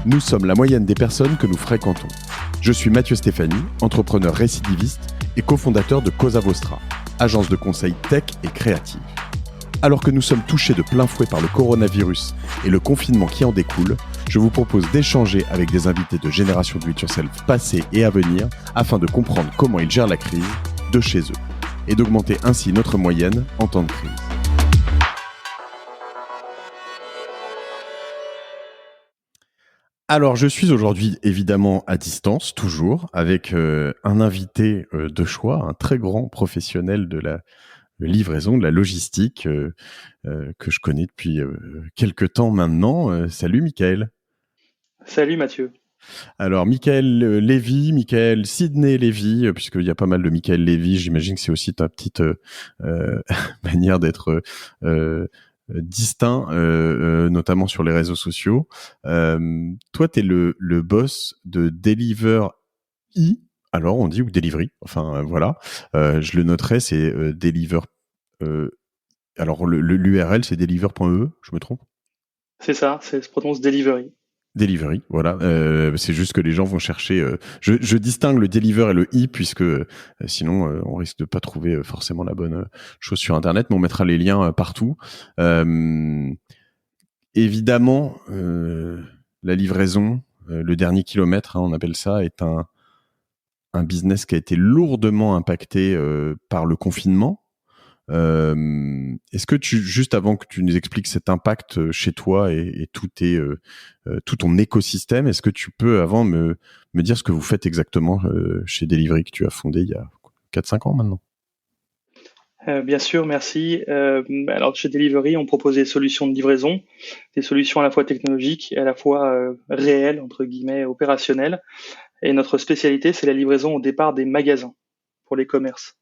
Nous sommes la moyenne des personnes que nous fréquentons. Je suis Mathieu Stéphanie, entrepreneur récidiviste et cofondateur de Cosa Vostra, agence de conseil tech et créative. Alors que nous sommes touchés de plein fouet par le coronavirus et le confinement qui en découle, je vous propose d'échanger avec des invités de génération do it yourself passées et à venir afin de comprendre comment ils gèrent la crise de chez eux et d'augmenter ainsi notre moyenne en temps de crise. Alors, je suis aujourd'hui évidemment à distance, toujours, avec un invité de choix, un très grand professionnel de la livraison, de la logistique, que je connais depuis quelques temps maintenant. Salut Mickaël. Salut Mathieu. Alors, Mickaël Lévy, Mickaël Sidney Lévy, puisqu'il y a pas mal de Mickaël Lévy, j'imagine que c'est aussi ta petite manière d'être distinct, notamment sur les réseaux sociaux. Toi, tu es le boss de Delivery. Alors, on dit ou Delivery. Enfin, voilà. Je le noterai, c'est Deliver. Alors, l'URL, c'est deliver.e, je me trompe? C'est ça, ça se prononce Delivery. Delivery, voilà. C'est juste que les gens vont chercher. Je distingue le deliver et le i puisque sinon on risque de pas trouver forcément la bonne chose sur Internet. Mais on mettra les liens partout. Évidemment, la livraison, le dernier kilomètre, hein, on appelle ça, est un business qui a été lourdement impacté par le confinement. Est-ce que juste avant que tu nous expliques cet impact chez toi et tout ton écosystème, est-ce que tu peux avant me dire ce que vous faites exactement chez Delivery que tu as fondé il y a 4-5 ans maintenant? Bien sûr, merci. Alors chez Delivery, on propose des solutions de livraison, des solutions à la fois technologiques et à la fois réelles, entre guillemets, opérationnelles. Et notre spécialité, c'est la livraison au départ des magasins pour les commerces.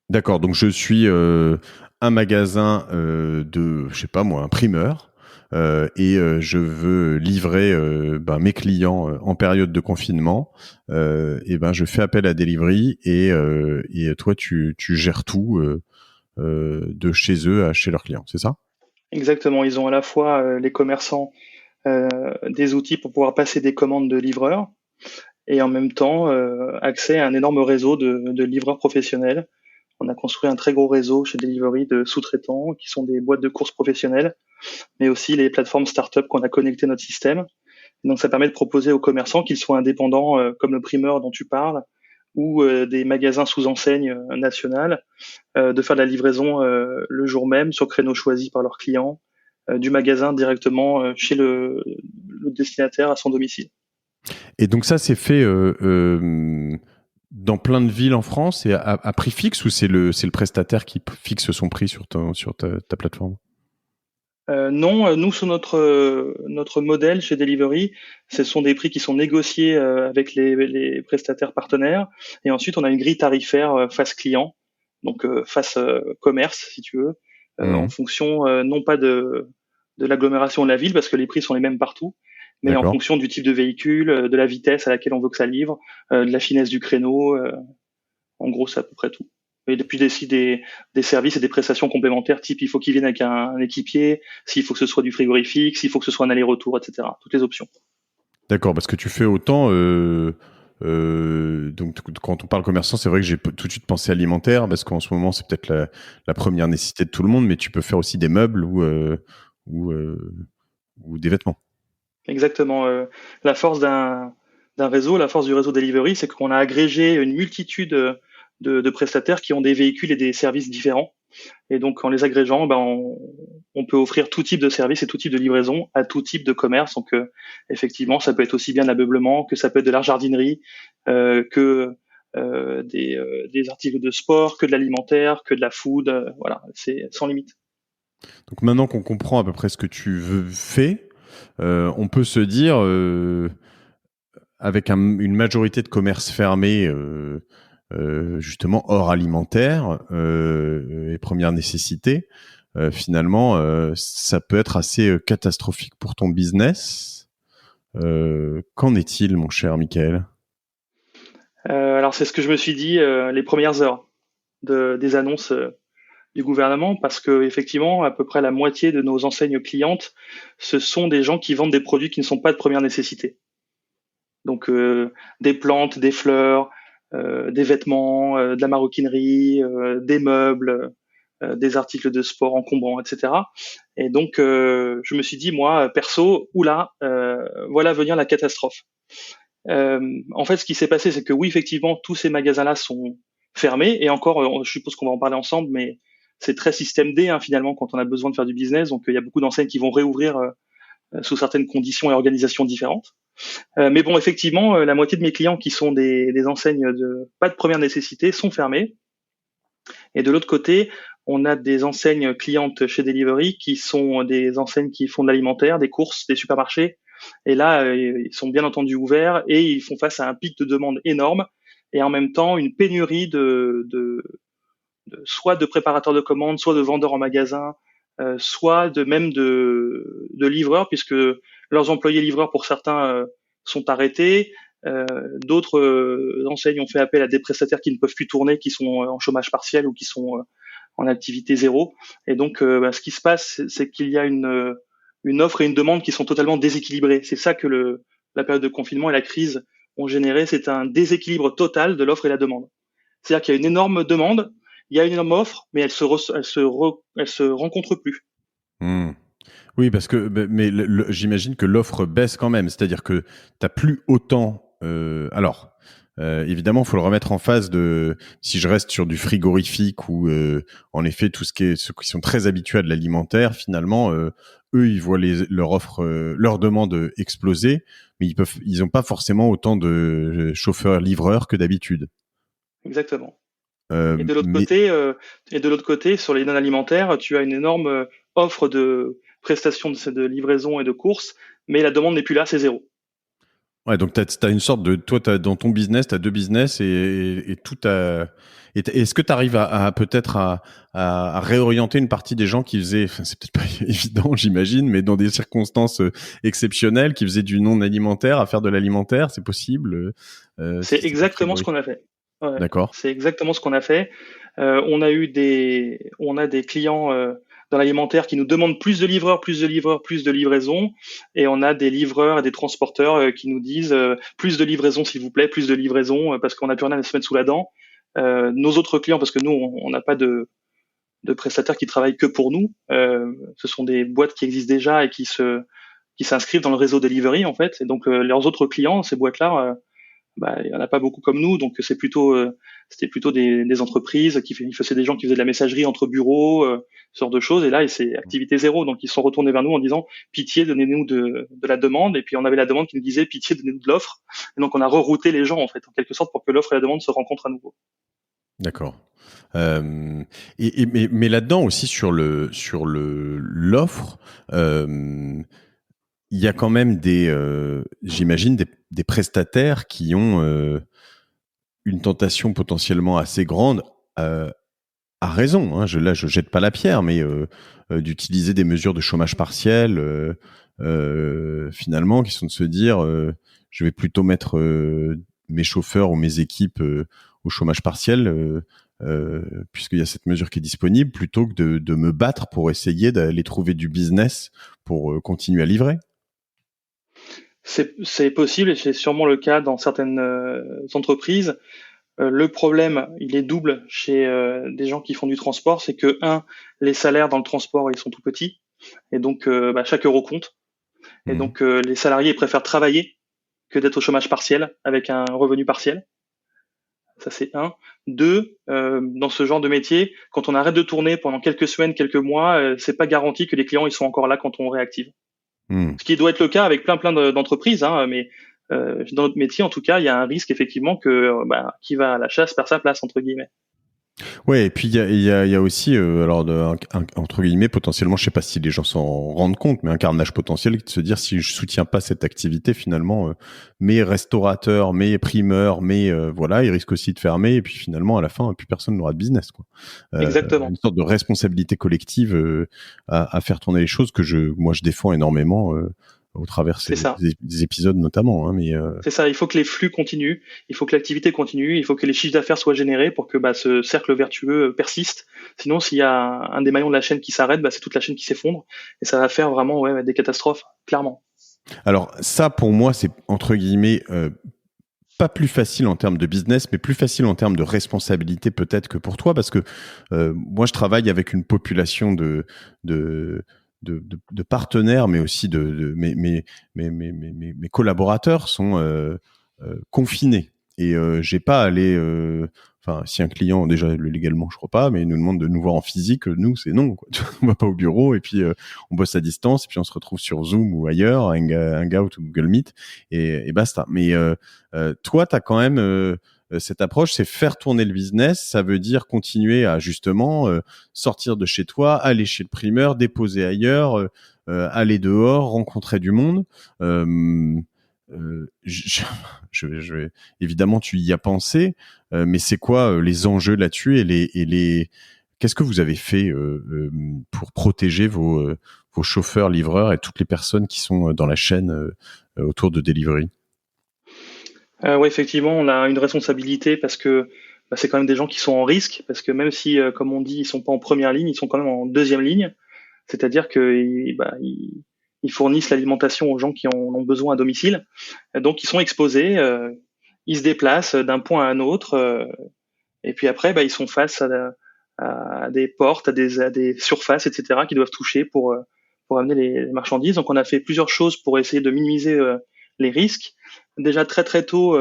D'accord, donc je suis un magasin de, je sais pas moi, un primeur, et je veux livrer mes clients en période de confinement. Et je fais appel à Delivery et toi tu gères tout de chez eux à chez leurs clients, c'est ça? Exactement, ils ont à la fois les commerçants des outils pour pouvoir passer des commandes de livreurs et en même temps accès à un énorme réseau de livreurs professionnels. On a construit un très gros réseau chez Delivery de sous-traitants qui sont des boîtes de courses professionnelles, mais aussi les plateformes start-up qu'on a connectées à notre système. Donc ça permet de proposer aux commerçants, qu'ils soient indépendants comme le primeur dont tu parles, ou des magasins sous enseigne nationale, de faire de la livraison le jour même sur créneaux choisis par leurs clients, du magasin directement chez le destinataire à son domicile. Et donc ça c'est fait dans plein de villes en France et à prix fixe ou c'est le prestataire qui fixe son prix sur ta plateforme? Non, nous sur notre modèle chez Delivery, ce sont des prix qui sont négociés avec les prestataires partenaires, et ensuite on a une grille tarifaire face client, donc face commerce si tu veux, en Mmh. fonction non pas de l'agglomération de la ville parce que les prix sont les mêmes partout, mais en D'accord. fonction du type de véhicule, de la vitesse à laquelle on veut que ça livre, de la finesse du créneau. En gros, c'est à peu près tout. Et puis aussi des services et des prestations complémentaires, type il faut qu'il vienne avec un équipier, s'il faut que ce soit du frigorifique, s'il faut que ce soit un aller-retour, etc. Toutes les options. D'accord, parce que tu fais autant. Donc, quand on parle commerçant, c'est vrai que j'ai tout de suite pensé alimentaire, parce qu'en ce moment, c'est peut-être la première nécessité de tout le monde, mais tu peux faire aussi des meubles ou, euh, ou des vêtements. Exactement. La force d'un réseau, la force du réseau Delivery, c'est qu'on a agrégé une multitude de prestataires qui ont des véhicules et des services différents. Et donc, en les agrégeant, on peut offrir tout type de service et tout type de livraison à tout type de commerce. Donc, effectivement, ça peut être aussi bien de l'ameublement que ça peut être de la jardinerie, que des articles de sport, que de l'alimentaire, que de la food. Voilà, c'est sans limite. Donc maintenant qu'on comprend à peu près ce que tu fais, on peut se dire, avec une majorité de commerces fermés, justement hors alimentaire et première nécessité, finalement, ça peut être assez catastrophique pour ton business. Qu'en est-il, mon cher Michael? Alors, c'est ce que je me suis dit les premières heures des annonces du gouvernement parce que effectivement, à peu près la moitié de nos enseignes clientes, ce sont des gens qui vendent des produits qui ne sont pas de première nécessité. Donc des plantes, des fleurs, des vêtements, de la maroquinerie, des meubles, des articles de sport encombrants, etc. Et donc je me suis dit moi perso, oula, voilà venir la catastrophe. En fait, ce qui s'est passé, c'est que oui, effectivement, tous ces magasins-là sont fermés. Et encore, je suppose qu'on va en parler ensemble, mais c'est très système D finalement quand on a besoin de faire du business. Donc il y a beaucoup d'enseignes qui vont réouvrir sous certaines conditions et organisations différentes. Mais bon, effectivement, la moitié de mes clients qui sont des enseignes de pas de première nécessité sont fermés. Et de l'autre côté, on a des enseignes clientes chez Delivery qui sont des enseignes qui font de l'alimentaire, des courses, des supermarchés. Et là, ils sont bien entendu ouverts et ils font face à un pic de demande énorme et en même temps une pénurie soit de préparateurs de commandes, soit de vendeurs en magasin, soit de livreurs puisque leurs employés livreurs pour certains sont arrêtés. D'autres enseignes ont fait appel à des prestataires qui ne peuvent plus tourner, qui sont en chômage partiel ou qui sont en activité zéro. Et donc, ce qui se passe, c'est qu'il y a une offre et une demande qui sont totalement déséquilibrées. C'est ça que la période de confinement et la crise ont généré. C'est un déséquilibre total de l'offre et la demande. C'est-à-dire qu'il y a une énorme demande, il y a une énorme offre, mais elle se rencontre plus. Mmh. Oui, parce que j'imagine que l'offre baisse quand même. C'est-à-dire que t'as plus autant. Évidemment, il faut le remettre en phase de. Si je reste sur du frigorifique ou en effet ceux qui sont très habitués à de l'alimentaire, finalement, eux, ils voient leur offre, leur demande exploser, mais ils ont pas forcément autant de chauffeurs livreurs que d'habitude. Exactement. Euh, Et de l'autre mais côté, sur les non alimentaires, tu as une énorme offre de prestations de livraison et de courses, mais la demande n'est plus là, c'est zéro. Ouais, donc t'as une sorte de, toi, dans ton business, t'as deux business et tout a. Est-ce que tu arrives peut-être à réorienter une partie des gens qui faisaient, enfin, c'est peut-être pas évident, j'imagine, mais dans des circonstances exceptionnelles, qui faisaient du non alimentaire à faire de l'alimentaire, c'est possible. C'est exactement ce qu'on a fait. Ouais, D'accord. c'est exactement ce qu'on a fait. On a des clients dans l'alimentaire qui nous demandent plus de livreurs, plus de livreurs, plus de livraisons, et on a des livreurs et des transporteurs qui nous disent plus de livraisons s'il vous plaît, plus de livraisons parce qu'on n'a plus rien à se mettre sous la dent. Nos autres clients, parce que nous on n'a pas de prestataires qui travaillent que pour nous, ce sont des boîtes qui existent déjà et qui s'inscrivent dans le réseau delivery en fait, et donc leurs autres clients, ces boîtes-là. Il y en a pas beaucoup comme nous, donc c'était plutôt des entreprises c'est des gens qui faisaient de la messagerie entre bureaux, ce genre de choses. Et là, c'est activité zéro, donc ils sont retournés vers nous en disant pitié, donnez-nous de la demande. Et puis on avait la demande qui nous disait pitié, donnez-nous de l'offre. Et donc on a rerouté les gens en fait, en quelque sorte, pour que l'offre et la demande se rencontrent à nouveau. D'accord. Mais là-dedans aussi sur l'offre. Il y a quand même j'imagine des prestataires qui ont une tentation potentiellement assez grande, à raison. Hein, je jette pas la pierre, mais d'utiliser des mesures de chômage partiel, finalement, qui sont de se dire, je vais plutôt mettre mes chauffeurs ou mes équipes au chômage partiel. Puisqu'il y a cette mesure qui est disponible, plutôt que de me battre pour essayer d'aller trouver du business pour continuer à livrer. C'est possible et c'est sûrement le cas dans certaines entreprises. Le problème, il est double chez des gens qui font du transport, c'est que les salaires dans le transport, ils sont tout petits et donc chaque euro compte. Et donc les salariés préfèrent travailler que d'être au chômage partiel avec un revenu partiel. Ça c'est un. Deux, dans ce genre de métier, quand on arrête de tourner pendant quelques semaines, quelques mois, c'est pas garanti que les clients ils sont encore là quand on réactive. Ce qui doit être le cas avec plein d'entreprises, mais dans notre métier, en tout cas, il y a un risque effectivement que qui va à la chasse perd sa place entre guillemets. Ouais, et puis il y a aussi entre guillemets potentiellement, je sais pas si les gens s'en rendent compte, mais un carnage potentiel de se dire si je soutiens pas cette activité finalement, mes restaurateurs, mes primeurs, voilà, ils risquent aussi de fermer et puis finalement à la fin plus personne n'aura de business quoi. Exactement. Une sorte de responsabilité collective à faire tourner les choses que moi je défends énormément au travers C'est ça. des épisodes notamment. Hein, mais C'est ça, il faut que les flux continuent, il faut que l'activité continue, il faut que les chiffres d'affaires soient générés pour que ce cercle vertueux persiste. Sinon, s'il y a un des maillons de la chaîne qui s'arrête, c'est toute la chaîne qui s'effondre et ça va faire vraiment des catastrophes, clairement. Alors ça, pour moi, c'est entre guillemets pas plus facile en termes de business, mais plus facile en termes de responsabilité peut-être que pour toi, parce que moi, je travaille avec une population de partenaires, mais aussi mes collaborateurs sont confinés. Et j'ai pas à aller... Enfin, si un client, déjà légalement, je crois pas, mais il nous demande de nous voir en physique, nous, c'est non, quoi. On va pas au bureau et puis on bosse à distance et puis on se retrouve sur Zoom ou ailleurs, Hangout ou Google Meet et basta. Mais toi, tu as quand même cette approche, c'est faire tourner le business. Ça veut dire continuer à justement sortir de chez toi, aller chez le primeur, déposer ailleurs, aller dehors, rencontrer du monde. Je vais évidemment, tu y as pensé, mais c'est quoi les enjeux là-dessus et qu'est-ce que vous avez fait pour protéger vos chauffeurs, livreurs et toutes les personnes qui sont dans la chaîne autour de Delivery? Oui, effectivement, on a une responsabilité parce que c'est quand même des gens qui sont en risque, parce que même si, comme on dit, ils sont pas en première ligne, ils sont quand même en deuxième ligne, c'est-à-dire ils fournissent l'alimentation aux gens qui en ont besoin à domicile, donc ils sont exposés, ils se déplacent d'un point à un autre, et puis après, ils sont face à des portes, à des surfaces, etc., qui doivent toucher pour amener les marchandises. Donc on a fait plusieurs choses pour essayer de minimiser les risques. Déjà très très tôt,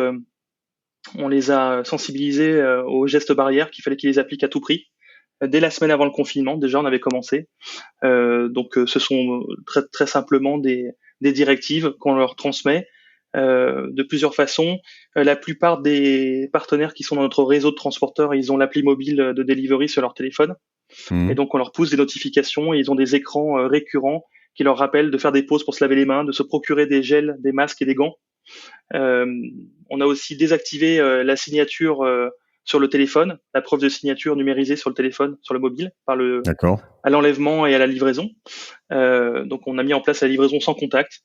on les a sensibilisés aux gestes barrières qu'il fallait qu'ils les appliquent à tout prix. Dès la semaine avant le confinement, déjà, on avait commencé. Donc, ce sont très, très simplement des directives qu'on leur transmet de plusieurs façons. La plupart des partenaires qui sont dans notre réseau de transporteurs, ils ont l'appli mobile de delivery sur leur téléphone. Et donc, on leur pousse des notifications et ils ont des écrans récurrents qui leur rappellent de faire des pauses pour se laver les mains, de se procurer des gels, des masques et des gants. On a aussi désactivé la signature sur le téléphone, la preuve de signature numérisée sur le téléphone, sur le mobile, D'accord. à l'enlèvement et à la livraison. Donc on a mis en place la livraison sans contact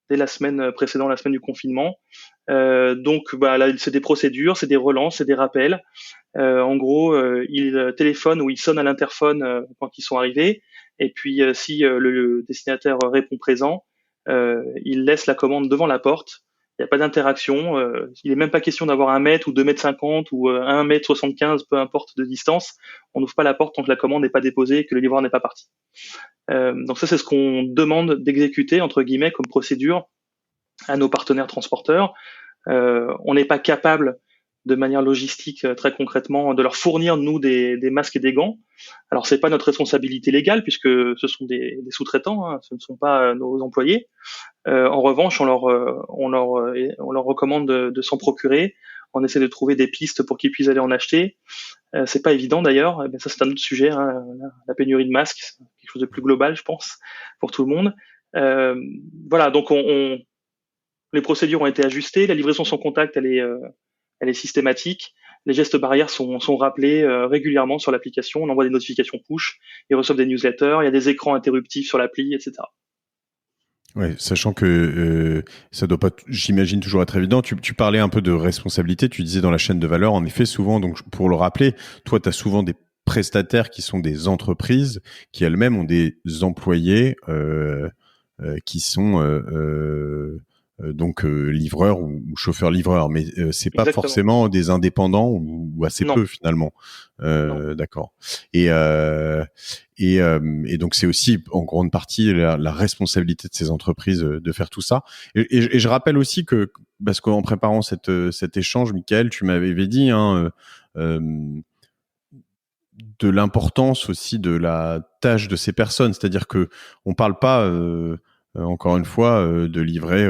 dès la semaine précédente, la semaine du confinement. Donc là, c'est des procédures, c'est des relances, c'est des rappels. En gros, ils téléphonent ou ils sonnent à l'interphone quand ils sont arrivés. Et puis si le destinataire répond présent, ils laissent la commande devant la porte. Il n'y a pas d'interaction. Il n'est même pas question d'avoir 1 mètre ou 2,50 m ou 1,75 m, peu importe de distance. On n'ouvre pas la porte tant que la commande n'est pas déposée et que le livreur n'est pas parti. Donc ça, c'est ce qu'on demande d'exécuter, entre guillemets, comme procédure à nos partenaires transporteurs. On n'est pas capable, de manière logistique, très concrètement, de leur fournir, nous, des masques et des gants. Alors, c'est pas notre responsabilité légale, puisque ce sont des sous-traitants, hein, ce ne sont pas nos employés. En revanche, on leur recommande de s'en procurer. On essaie de trouver des pistes pour qu'ils puissent aller en acheter. C'est pas évident d'ailleurs. Mais ça, c'est un autre sujet. Hein. La pénurie de masques, c'est quelque chose de plus global, je pense, pour tout le monde. Voilà. Donc, les procédures ont été ajustées. La livraison sans contact, elle est systématique. Les gestes barrières sont rappelés régulièrement sur l'application. On envoie des notifications push. Ils reçoivent des newsletters. Il y a des écrans interruptifs sur l'appli, etc. Ouais, sachant que ça doit pas, j'imagine, toujours être évident. Tu parlais un peu de responsabilité, tu disais dans la chaîne de valeur, en effet, souvent, donc pour le rappeler, toi, tu as souvent des prestataires qui sont des entreprises qui elles-mêmes ont des employés qui sont donc livreurs ou chauffeurs-livreurs, mais c'est pas Exactement. forcément des indépendants ou assez Non. peu finalement. D'accord. Et donc c'est aussi en grande partie la responsabilité de ces entreprises de faire tout ça. Et je rappelle aussi que parce qu'en préparant cet échange, Michael, tu m'avais dit de l'importance aussi de la tâche de ces personnes, c'est-à-dire que on parle pas encore une fois de livrer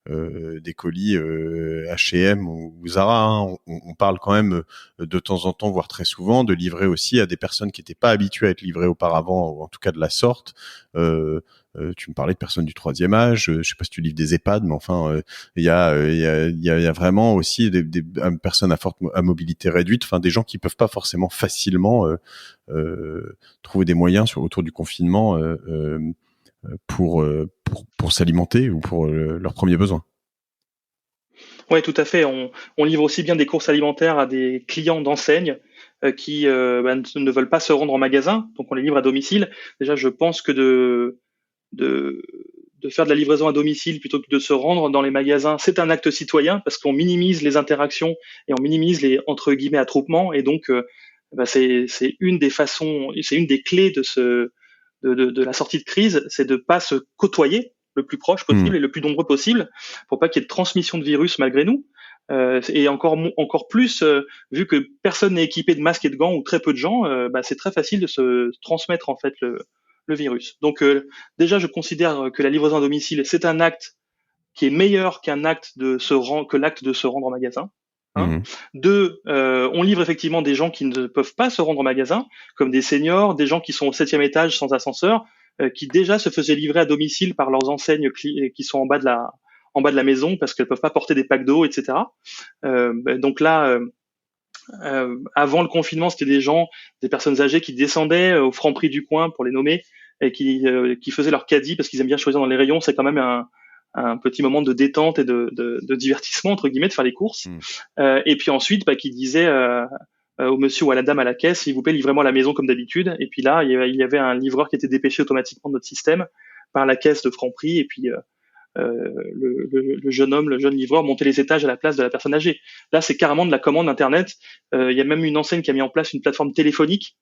des colis H&M ou Zara. Hein. On parle quand même de temps en temps, voire très souvent, de livrer aussi à des personnes qui n'étaient pas habituées à être livrées auparavant, ou en tout cas de la sorte. Tu me parlais de personnes du troisième âge. Je sais pas si tu livres des EHPAD, mais enfin, il y a vraiment aussi des personnes à mobilité réduite, enfin des gens qui peuvent pas forcément facilement trouver des moyens autour du confinement pour pour s'alimenter ou pour leurs premiers besoins. Ouais, tout à fait. On livre aussi bien des courses alimentaires à des clients d'enseignes qui ne veulent pas se rendre en magasin, donc on les livre à domicile. Déjà, je pense que de, de faire de la livraison à domicile plutôt que de se rendre dans les magasins, c'est un acte citoyen parce qu'on minimise les interactions et on minimise les entre guillemets attroupements. Et donc, c'est une des façons, c'est une des clés de la sortie de crise, c'est de pas se côtoyer le plus proche possible et le plus nombreux possible pour pas qu'il y ait de transmission de virus malgré nous. Et encore plus, vu que personne n'est équipé de masques et de gants ou très peu de gens, c'est très facile de se transmettre en fait le virus. Donc déjà, je considère que la livraison à domicile, c'est un acte qui est meilleur qu'un acte que l'acte de se rendre en magasin. Hein. Deux, on livre effectivement des gens qui ne peuvent pas se rendre au magasin, comme des seniors, des gens qui sont au 7e étage sans ascenseur, qui déjà se faisaient livrer à domicile par leurs enseignes qui sont en bas de la maison parce qu'elles peuvent pas porter des packs d'eau, etc. Donc là, avant le confinement, c'était des personnes âgées qui descendaient au Franprix du coin pour les nommer et qui faisaient leur caddie parce qu'ils aiment bien choisir dans les rayons. C'est quand même un petit moment de détente et de divertissement entre guillemets de faire les courses. Et puis ensuite, qui disait au monsieur ou à la dame à la caisse, s'il vous plaît, livrez-moi à la maison comme d'habitude. Et puis là, il y avait un livreur qui était dépêché automatiquement de notre système par la caisse de Franprix. Et puis le jeune livreur montait les étages à la place de la personne âgée. Là, c'est carrément de la commande Internet. Il y a même une enseigne qui a mis en place une plateforme téléphonique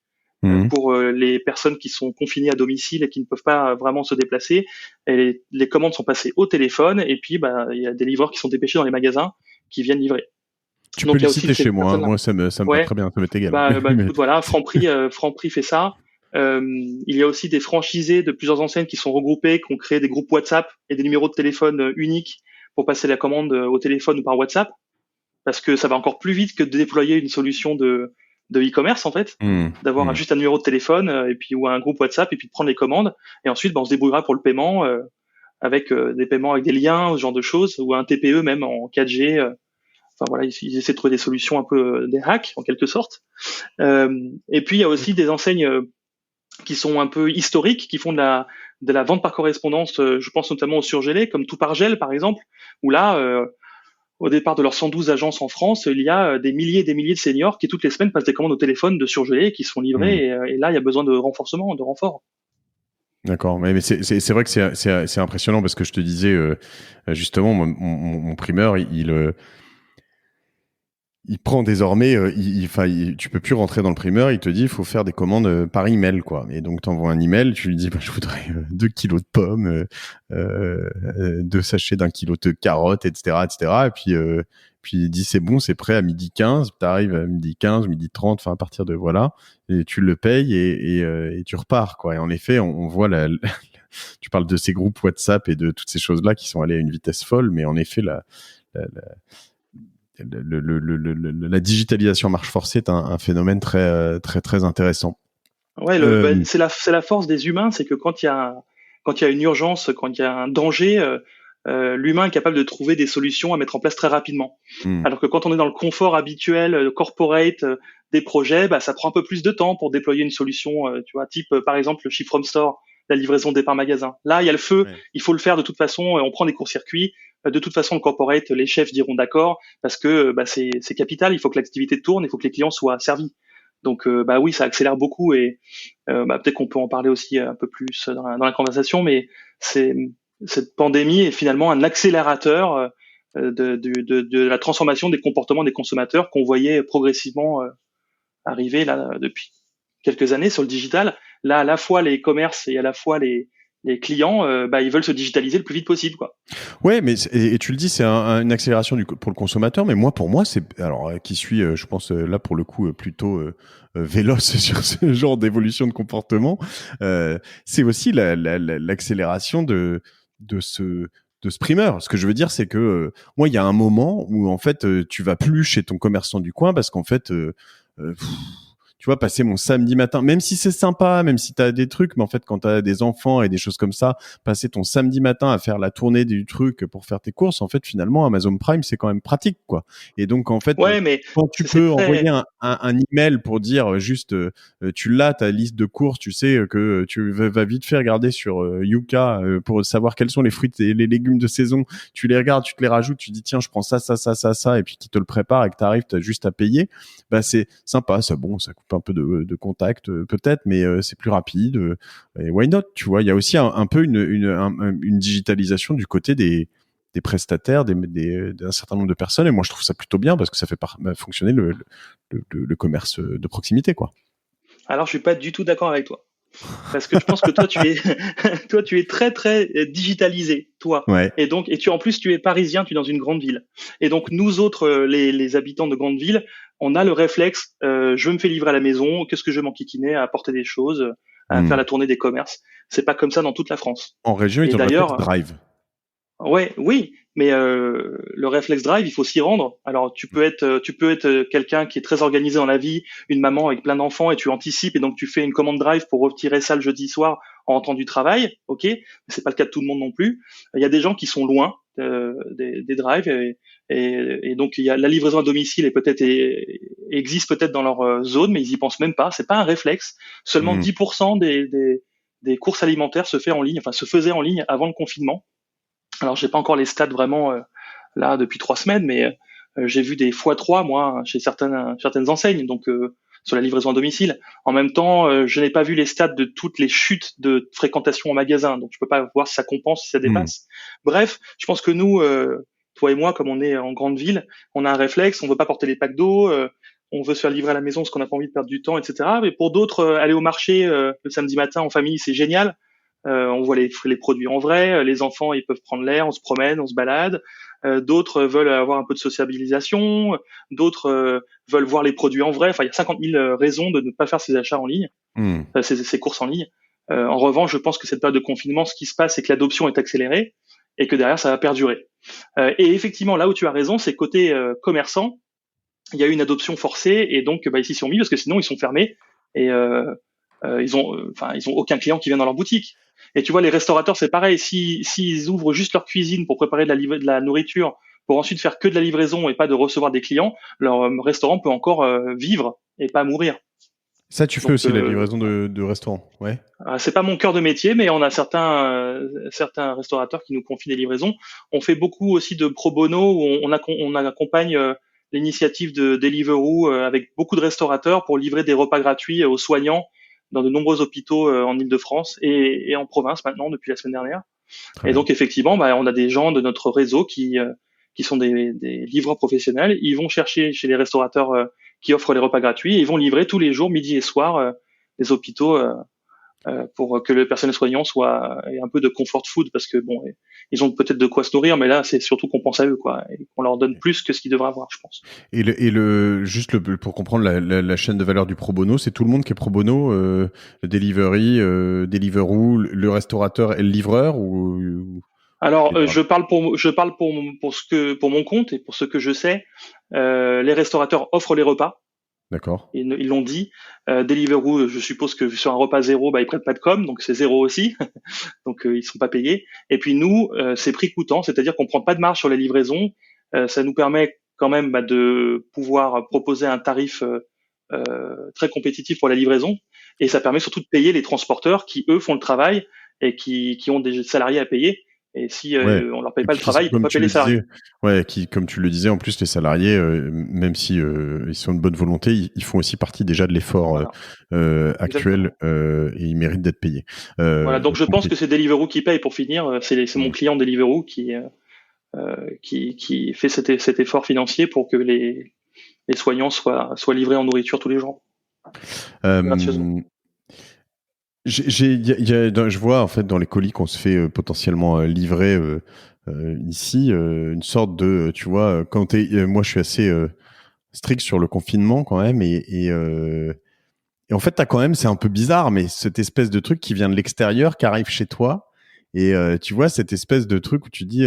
pour les personnes qui sont confinées à domicile et qui ne peuvent pas vraiment se déplacer. Et les commandes sont passées au téléphone et puis il y a des livreurs qui sont dépêchés dans les magasins qui viennent livrer. Tu peux les citer chez moi, moi ça me va très bien, ça m'est égal. Écoute, voilà, Franprix fait ça. Il y a aussi des franchisés de plusieurs enseignes qui sont regroupés, qui ont créé des groupes WhatsApp et des numéros de téléphone uniques pour passer la commande au téléphone ou par WhatsApp, parce que ça va encore plus vite que de déployer une solution de e-commerce en fait, d'avoir juste un numéro de téléphone et puis ou un groupe WhatsApp et puis de prendre les commandes et ensuite on se débrouillera pour le paiement avec des paiements avec des liens, ce genre de choses, ou un TPE même en 4G. Enfin voilà, ils essaient de trouver des solutions un peu des hacks en quelque sorte. Et puis il y a aussi des enseignes qui sont un peu historiques, qui font de la vente par correspondance. Je pense notamment au surgelé, comme Tout par Gel par exemple, où là, au départ de leurs 112 agences en France, il y a des milliers et des milliers de seniors qui toutes les semaines passent des commandes au téléphone de surgelés qui se font livrer. Et là, il y a besoin de renforcement, de renfort. D'accord, mais c'est vrai que c'est impressionnant parce que je te disais justement mon primeur il prend désormais, tu peux plus rentrer dans le primeur, il te dit il faut faire des commandes par email quoi. Et donc t'envoies un email, tu lui dis je voudrais 2 kilos de pommes, 2 sachets d'1 kilo de carottes, etc. Et puis il dit c'est bon, c'est prêt à 12h15, t'arrives à 12h15, 12h30, enfin à partir de voilà, et tu le payes et tu repars quoi. Et en effet, on voit tu parles de ces groupes WhatsApp et de toutes ces choses-là qui sont allées à une vitesse folle, mais en effet la digitalisation à marche forcée est un phénomène très très très intéressant. Ouais, c'est la force des humains, c'est que quand il y a une urgence, quand il y a un danger, l'humain est capable de trouver des solutions à mettre en place très rapidement. Alors que quand on est dans le confort habituel, corporate des projets, ça prend un peu plus de temps pour déployer une solution, tu vois, type par exemple le Ship from Store, la livraison départ magasin. Là, il y a le feu, il faut le faire de toute façon, on prend des courts-circuits. De toute façon, le corporate, les chefs diront d'accord parce que c'est capital, il faut que l'activité tourne, il faut que les clients soient servis. Donc oui, ça accélère beaucoup et peut-être qu'on peut en parler aussi un peu plus dans la conversation, mais cette pandémie est finalement un accélérateur de la transformation des comportements des consommateurs qu'on voyait progressivement arriver là depuis quelques années sur le digital. Là, à la fois les commerces et à la fois les clients, ils veulent se digitaliser le plus vite possible, quoi. Ouais, mais et tu le dis, c'est une accélération pour le consommateur, mais pour moi, c'est alors qui suis, je pense là pour le coup plutôt véloce sur ce genre d'évolution de comportement. C'est aussi l'accélération de ce primeur. Ce que je veux dire, c'est que moi, il y a un moment où en fait, tu vas plus chez ton commerçant du coin parce qu'en fait, tu vois, passer mon samedi matin, même si c'est sympa, même si t'as des trucs, mais en fait, quand t'as des enfants et des choses comme ça, passer ton samedi matin à faire la tournée du truc pour faire tes courses, en fait, finalement, Amazon Prime, c'est quand même pratique, quoi. Et donc, en fait, Ouais, mais quand tu c'est peux envoyer très. un email pour dire juste, tu l'as, ta liste de courses, tu sais que tu vas vite fait regarder sur Yuka pour savoir quels sont les fruits et les légumes de saison. Tu les regardes, tu te les rajoutes, tu dis tiens, je prends ça, ça, ça, ça, ça, et puis qui te le prépare et que t'arrives, t'as juste à payer. Bah c'est sympa, ça bon, ça coupe un peu de contact peut-être, mais c'est plus rapide. Et why not, tu vois. Il y a aussi un peu une digitalisation du côté des prestataires, d'un certain nombre de personnes. Et moi, je trouve ça plutôt bien parce que ça fait fonctionner le commerce de proximité, quoi. Alors, je suis pas du tout d'accord avec toi. Parce que je pense que toi, tu es, toi, tu es très, très digitalisé, toi. Ouais. Et donc, en plus, tu es parisien, tu es dans une grande ville. Et donc, nous autres, les habitants de grandes villes, on a le réflexe, je me fais livrer à la maison, qu'est-ce que je vais m'enquiquiner à apporter des choses, à faire Hmm. la tournée des commerces. C'est pas comme ça dans toute la France. En région, ils Et ont le réflexe d'ailleurs, drive. ouais, oui, mais le réflexe drive, il faut s'y rendre. Alors tu peux être quelqu'un qui est très organisé dans la vie, une maman avec plein d'enfants et tu anticipes et donc tu fais une commande drive pour retirer ça le jeudi soir en rentrant du travail, ok. Mais c'est pas le cas de tout le monde non plus. Il y a des gens qui sont loin des drives et donc il y a la livraison à domicile et peut-être existe peut-être dans leur zone, mais ils y pensent même pas. C'est pas un réflexe. Seulement Hmm. 10% des courses alimentaires se fait en ligne, enfin se faisaient en ligne avant le confinement. Alors, j'ai pas encore les stats vraiment là depuis 3 semaines, mais j'ai vu des x3 moi chez certaines enseignes, donc sur la livraison à domicile. En même temps, je n'ai pas vu les stats de toutes les chutes de fréquentation au magasin, donc je peux pas voir si ça compense, si ça Hmm. dépasse. Bref, je pense que nous, toi et moi, comme on est en grande ville, on a un réflexe, on veut pas porter les packs d'eau. On veut se faire livrer à la maison parce qu'on n'a pas envie de perdre du temps, etc. Mais pour d'autres, aller au marché le samedi matin en famille, c'est génial. On voit les produits en vrai, les enfants ils peuvent prendre l'air, on se promène, on se balade. D'autres veulent avoir un peu de sociabilisation, d'autres veulent voir les produits en vrai. Enfin, il y a 50 000 raisons de ne pas faire ses achats en ligne, Hmm. ces courses en ligne. En revanche, je pense que cette période de confinement, ce qui se passe, c'est que l'adoption est accélérée et que derrière, ça va perdurer. Et effectivement, là où tu as raison, c'est côté commerçant, il y a eu une adoption forcée et donc ils s'y sont mis parce que sinon ils sont fermés et ils ont aucun client qui vient dans leur boutique. Et tu vois, les restaurateurs, c'est pareil. S'ils ouvrent juste leur cuisine pour préparer de la nourriture, pour ensuite faire que de la livraison et pas de recevoir des clients, leur restaurant peut encore vivre et pas mourir. Ça, tu fais Donc, aussi la livraison de restaurant, ouais. c'est pas mon cœur de métier, mais on a certains restaurateurs qui nous confient des livraisons. On fait beaucoup aussi de pro bono où on accompagne l'initiative de Deliveroo avec beaucoup de restaurateurs pour livrer des repas gratuits aux soignants dans de nombreux hôpitaux en Île-de-France et en province maintenant depuis la semaine dernière. Très Et bien. donc effectivement, on a des gens de notre réseau qui sont des livreurs professionnels. Ils vont chercher chez les restaurateurs qui offrent les repas gratuits et ils vont livrer tous les jours, midi et soir, les hôpitaux pour que le personnel soignant ait un peu de comfort food parce que bon, ils ont peut-être de quoi se nourrir, mais là c'est surtout qu'on pense à eux quoi, et qu'on leur donne plus que ce qu'ils devraient avoir, je pense. Pour comprendre la chaîne de valeur du pro bono, c'est tout le monde qui est pro bono, le delivery, Deliveroo, le restaurateur et le livreur ou Alors les deux. pour mon compte et pour ce que je sais, les restaurateurs offrent les repas. D'accord. Ils l'ont dit. Deliveroo, je suppose que sur un repas zéro, ils prennent pas de com, donc c'est zéro aussi. Donc ils sont pas payés. Et puis nous, c'est prix coûtant, c'est-à-dire qu'on prend pas de marge sur les livraisons. Ça nous permet quand même de pouvoir proposer un tarif très compétitif pour la livraison, et ça permet surtout de payer les transporteurs qui eux font le travail et qui ont des salariés à payer. Et si Ouais. on leur paye Et pas le puis travail, ils peuvent comme pas tu payer le les salariés. disais, ouais, comme tu le disais, en plus les salariés, même si ils sont de bonne volonté, ils font aussi partie déjà de l'effort Voilà, actuel exactement. et ils méritent d'être payés. Voilà, donc je pense Compris. que c'est Deliveroo qui paye pour finir. C'est mon Mm. client Deliveroo qui fait cet effort financier pour que les soignants soient livrés en nourriture tous les jours, gracieusement. Euh, je vois en fait dans les colis qu'on se fait potentiellement livrer ici une sorte de, tu vois, moi je suis assez strict sur le confinement quand même et en fait t'as quand même, c'est un peu bizarre, mais cette espèce de truc qui vient de l'extérieur, qui arrive chez toi et tu vois cette espèce de truc où tu dis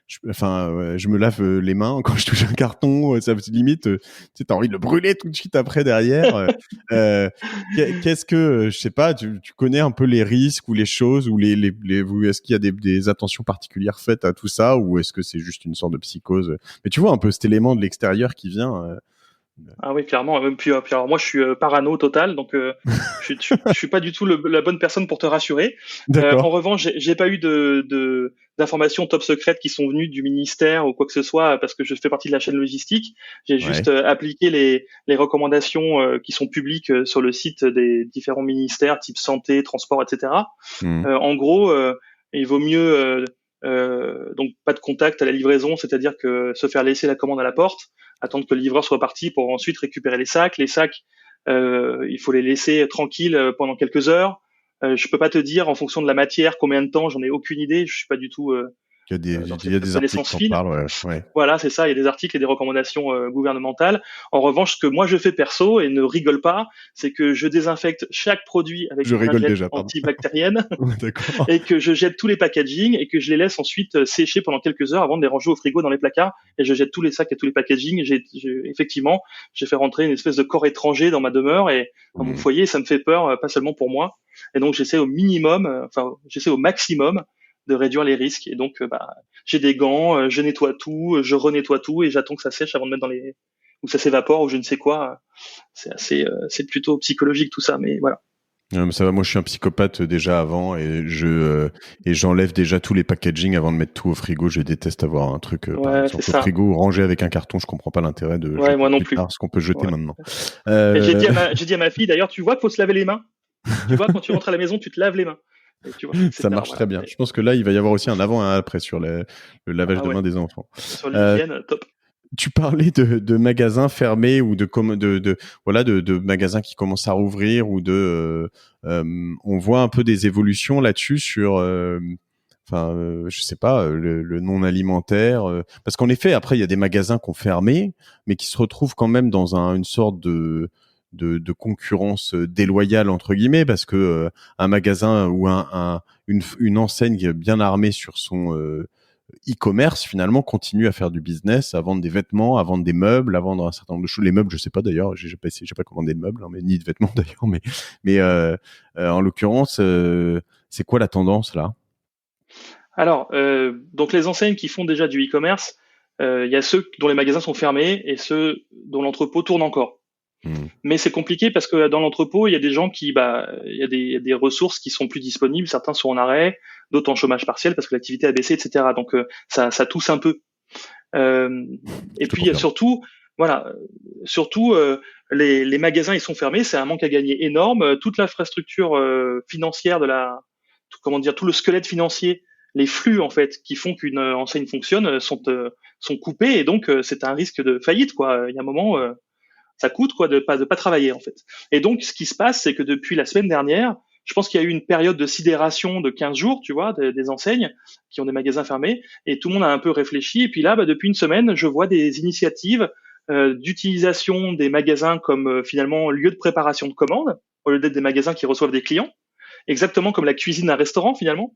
je me lave les mains quand je touche un carton. Ça limite, tu sais, t'as envie de le brûler tout de suite après derrière. Qu'est-ce que, je sais pas, tu connais un peu les risques ou les choses ou est-ce qu'il y a des attentions particulières faites à tout ça ou est-ce que c'est juste une sorte de psychose? Mais tu vois un peu cet élément de l'extérieur qui vient. Ah oui, clairement. Puis alors moi, je suis parano total, donc je suis pas du tout la bonne personne pour te rassurer. En D'accord. revanche, j'ai pas eu d'informations top secrètes qui sont venues du ministère ou quoi que ce soit parce que je fais partie de la chaîne logistique. J'ai juste Ouais. appliqué les recommandations qui sont publiques sur le site des différents ministères, type santé, transport, etc. Hmm. En gros, il vaut mieux donc pas de contact à la livraison, c'est-à-dire que se faire laisser la commande à la porte, attendre que le livreur soit parti pour ensuite récupérer les sacs. Les sacs, il faut les laisser tranquilles pendant quelques heures. Je peux pas te dire en fonction de la matière combien de temps, j'en ai aucune idée. Je suis pas du tout dans Il y a cette des articles connaissance qui en fine. parlent, ouais. Ouais. Voilà, c'est ça. Il y a des articles et des recommandations gouvernementales. En revanche, ce que moi je fais perso et ne rigole pas, c'est que je désinfecte chaque produit avec Je une rigole lingette déjà, pardon. antibactérienne D'accord. et que je jette tous les packaging et que je les laisse ensuite sécher pendant quelques heures avant de les ranger au frigo dans les placards. Et je jette tous les sacs et tous les packaging. Effectivement, j'ai fait rentrer une espèce de corps étranger dans ma demeure et dans mon Hmm. foyer. Ça me fait peur, pas seulement pour moi. Et donc j'essaie au minimum, j'essaie au maximum de réduire les risques. Et donc, j'ai des gants, je nettoie tout, je renettoie tout et j'attends que ça sèche avant de mettre dans les ou ça s'évapore ou je ne sais quoi. C'est plutôt psychologique tout ça, mais voilà. Mais ça va, moi je suis un psychopathe déjà avant et j'enlève déjà tous les packaging avant de mettre tout au frigo. Je déteste avoir un truc par Ouais, c'est exemple au ça. frigo rangé avec un carton. Je comprends pas l'intérêt de Ouais, jeter moi non plus plus. tard ce qu'on peut jeter Ouais. maintenant. Et Euh, j'ai dit à ma fille d'ailleurs, tu vois qu'il faut se laver les mains. Tu vois quand tu rentres à la maison, tu te laves les mains. Et tu vois, Ça etc. marche très Voilà. bien. Je pense que là il va y avoir aussi un avant et un après sur le lavage Ah de ouais. mains des enfants. Sur Euh, l'hygiène, top. Tu parlais de magasins fermés ou de magasins qui commencent à rouvrir ou on voit un peu des évolutions là-dessus sur je sais pas le non alimentaire parce qu'en effet après il y a des magasins qui ont fermé mais qui se retrouvent quand même dans une sorte de concurrence déloyale entre guillemets parce que un magasin ou une enseigne bien armée sur son e-commerce finalement continue à faire du business, à vendre des vêtements, à vendre des meubles, à vendre un certain nombre de choses. Les meubles, je sais pas d'ailleurs, j'ai pas commandé de meubles, hein, mais ni de vêtements d'ailleurs, mais en l'occurrence, c'est quoi la tendance là? Alors, donc les enseignes qui font déjà du e-commerce, il y a ceux dont les magasins sont fermés et ceux dont l'entrepôt tourne encore. Hmm. Mais c'est compliqué parce que dans l'entrepôt, il y a des gens il y a des ressources qui sont plus disponibles. Certains sont en arrêt, d'autres en chômage partiel parce que l'activité a baissé, etc. Donc ça tousse un peu. Euh, et Je te puis confirme. voilà, surtout les magasins ils sont fermés, c'est un manque à gagner énorme. Toute l'infrastructure financière comment dire, tout le squelette financier, les flux en fait qui font qu'une enseigne fonctionne sont coupés et donc c'est un risque de faillite quoi. Il y a un moment ça coûte quoi de pas travailler en fait. Et donc ce qui se passe c'est que depuis la semaine dernière, je pense qu'il y a eu une période de sidération de 15 jours, tu vois, des enseignes qui ont des magasins fermés et tout le monde a un peu réfléchi et puis là depuis une semaine, je vois des initiatives d'utilisation des magasins comme finalement lieu de préparation de commandes au lieu d'être des magasins qui reçoivent des clients, exactement comme la cuisine d'un restaurant finalement.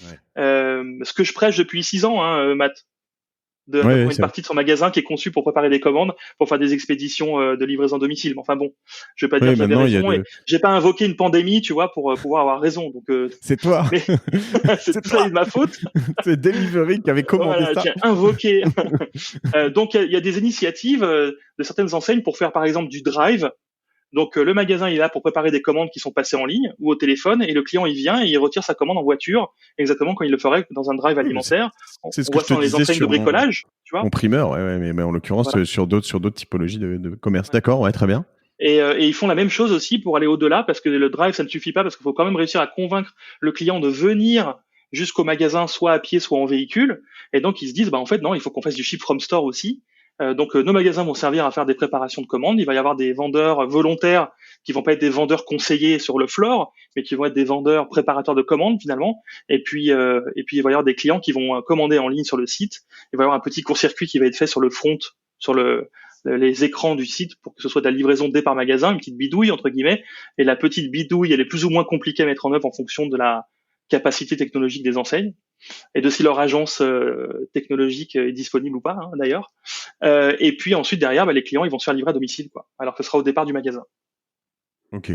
Ouais. Ce que je prêche depuis 6 ans, hein, Matt, Ouais, d'avoir une c'est vrai. partie de son magasin qui est conçue pour préparer des commandes, pour faire des expéditions de livraison à domicile. Mais enfin bon, je vais pas dire Ouais, que j'avais maintenant il y a raison et j'ai pas invoqué une pandémie, tu vois, pour pouvoir avoir raison. Donc, c'est toi, mais c'est c'est tout ça est toi, de ma faute. c'est Delivery qui avait commandé Voilà, ça. j'ai invoqué. Donc il y a des initiatives de certaines enseignes pour faire par exemple du drive. Donc le magasin il est là pour préparer des commandes qui sont passées en ligne ou au téléphone et le client il vient et il retire sa commande en voiture exactement comme il le ferait dans un drive Oui, mais alimentaire. c'est ce On que voit je te ça dans les disais enseignes de sur bricolage, tu mon vois. primeur, ouais, ouais, mais en l'occurrence Voilà. sur d'autres typologies de commerce. Ouais. D'accord, ouais, très bien. Et ils font la même chose aussi pour aller au-delà, parce que le drive, ça ne suffit pas, parce qu'il faut quand même réussir à convaincre le client de venir jusqu'au magasin, soit à pied, soit en véhicule. Et donc, ils se disent, bah, en fait, non, il faut qu'on fasse du ship from store aussi. Donc, nos magasins vont servir à faire des préparations de commandes. Il va y avoir des vendeurs volontaires qui vont pas être des vendeurs conseillers sur le floor, mais qui vont être des vendeurs préparateurs de commandes, finalement. Et puis, il va y avoir des clients qui vont commander en ligne sur le site. Il va y avoir un petit court-circuit qui va être fait sur le front, sur les écrans du site pour que ce soit de la livraison départ magasin, une petite bidouille entre guillemets. Et la petite bidouille, elle est plus ou moins compliquée à mettre en œuvre en fonction de la capacité technologique des enseignes. et de si leur agence technologique est disponible ou pas, hein, d'ailleurs. Et puis ensuite derrière, les clients ils vont se faire livrer à domicile, quoi. Alors que ce sera au départ du magasin. Ok.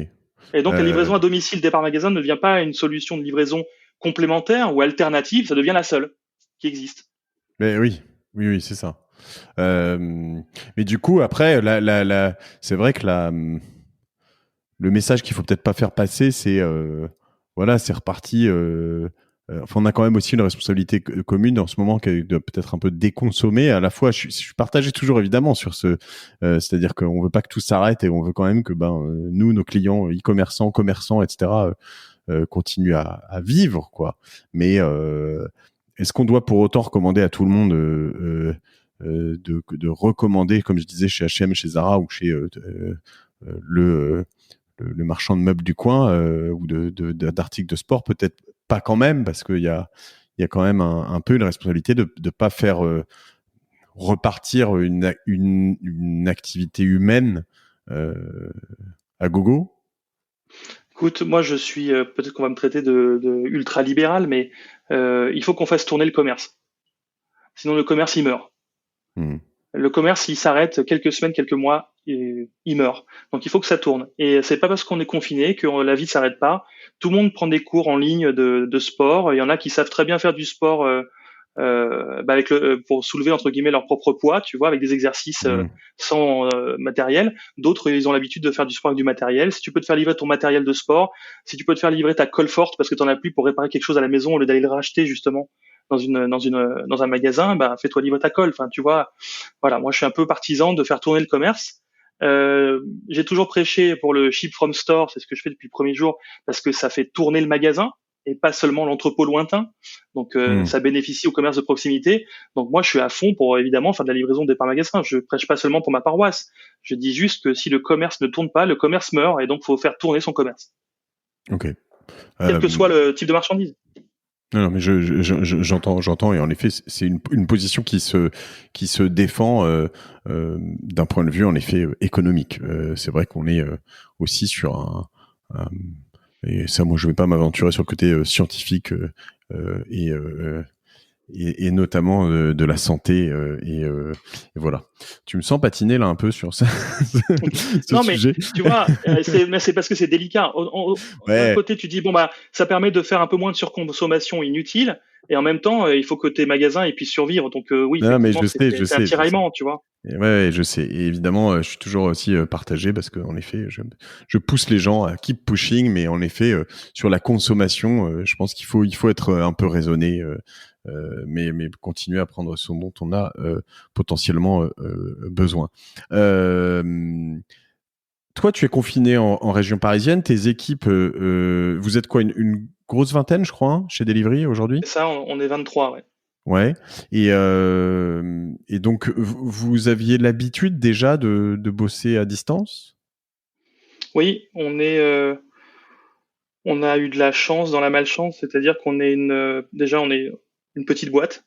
Et donc la Euh, livraison à domicile départ magasin ne devient pas une solution de livraison complémentaire ou alternative, ça devient la seule qui existe. mais oui, oui, oui, c'est ça. Euh, mais du coup, après, c'est vrai que le message qu'il faut peut-être pas faire passer, c'est voilà, c'est reparti. Enfin, on a quand même aussi une responsabilité commune en ce moment qui est de peut-être un peu déconsommer. À la fois, je suis partagé toujours évidemment sur ce, c'est-à-dire qu'on veut pas que tout s'arrête et on veut quand même que nous, nos clients, e-commerçants, commerçants, etc., continuent à vivre, quoi. Mais est-ce qu'on doit pour autant recommander à tout le monde de recommander, comme je disais, chez H&M, chez Zara ou chez le marchand de meubles du coin ou d'articles de sport, peut-être pas quand même, parce qu'il y a quand même un peu une responsabilité de ne pas faire repartir une activité humaine euh, à gogo. Écoute, moi je suis, peut-être qu'on va me traiter de ultra libéral, mais il faut qu'on fasse tourner le commerce. Sinon le commerce il meurt. Hmm. Le commerce, il s'arrête quelques semaines, quelques mois, et il meurt. Donc il faut que ça tourne. Et c'est pas parce qu'on est confiné que la vie s'arrête pas. Tout le monde prend des cours en ligne de sport. Il y en a qui savent très bien faire du sport pour soulever entre guillemets leur propre poids, tu vois, avec des exercices Hmm. sans matériel. D'autres, ils ont l'habitude de faire du sport avec du matériel. Si tu peux te faire livrer ton matériel de sport, si tu peux te faire livrer ta colle forte parce que tu en as plus pour réparer quelque chose à la maison au lieu d'aller le racheter justement dans un magasin, fais-toi livrer ta colle. Enfin, tu vois, voilà, moi je suis un peu partisan de faire tourner le commerce. J'ai toujours prêché pour le ship from store, c'est ce que je fais depuis le premier jour, parce que ça fait tourner le magasin et pas seulement l'entrepôt lointain. Donc Hmm. ça bénéficie au commerce de proximité. Donc moi je suis à fond pour évidemment faire de la livraison départ magasin. Je prêche pas seulement pour ma paroisse. Je dis juste que si le commerce ne tourne pas, le commerce meurt et donc faut faire tourner son commerce, Ok. quel Euh, que soit le type de marchandise. non, non, mais j'entends, et en effet, c'est une position qui se défend d'un point de vue en effet économique. C'est vrai qu'on est aussi sur et ça, moi, je vais pas m'aventurer sur le côté scientifique et et notamment de la santé et voilà. Tu me sens patiner là un peu sur ça, ce Non, mais sujet. tu vois, c'est parce que c'est délicat. D'un Ouais, côté, tu dis bon ça permet de faire un peu moins de surconsommation inutile, et en même temps, il faut que tes magasins ils puissent survivre. Donc oui, non, mais effectivement, c'est un je sais. tiraillement, tu vois. Et ouais, je sais. Et évidemment, je suis toujours aussi partagé parce qu'en effet, je pousse les gens à keep pushing, mais en effet, sur la consommation, je pense il faut être un peu raisonné, mais continuer à prendre ce dont on a potentiellement besoin. Toi, tu es confiné en région parisienne. Tes équipes, vous êtes quoi, une grosse vingtaine, je crois, hein, chez Delivery aujourd'hui? Et ça, on est 23, ouais. Ouais. Et donc, vous aviez l'habitude déjà de bosser à distance? Oui, on a eu de la chance dans la malchance, c'est-à-dire qu'on est déjà on est une petite boîte.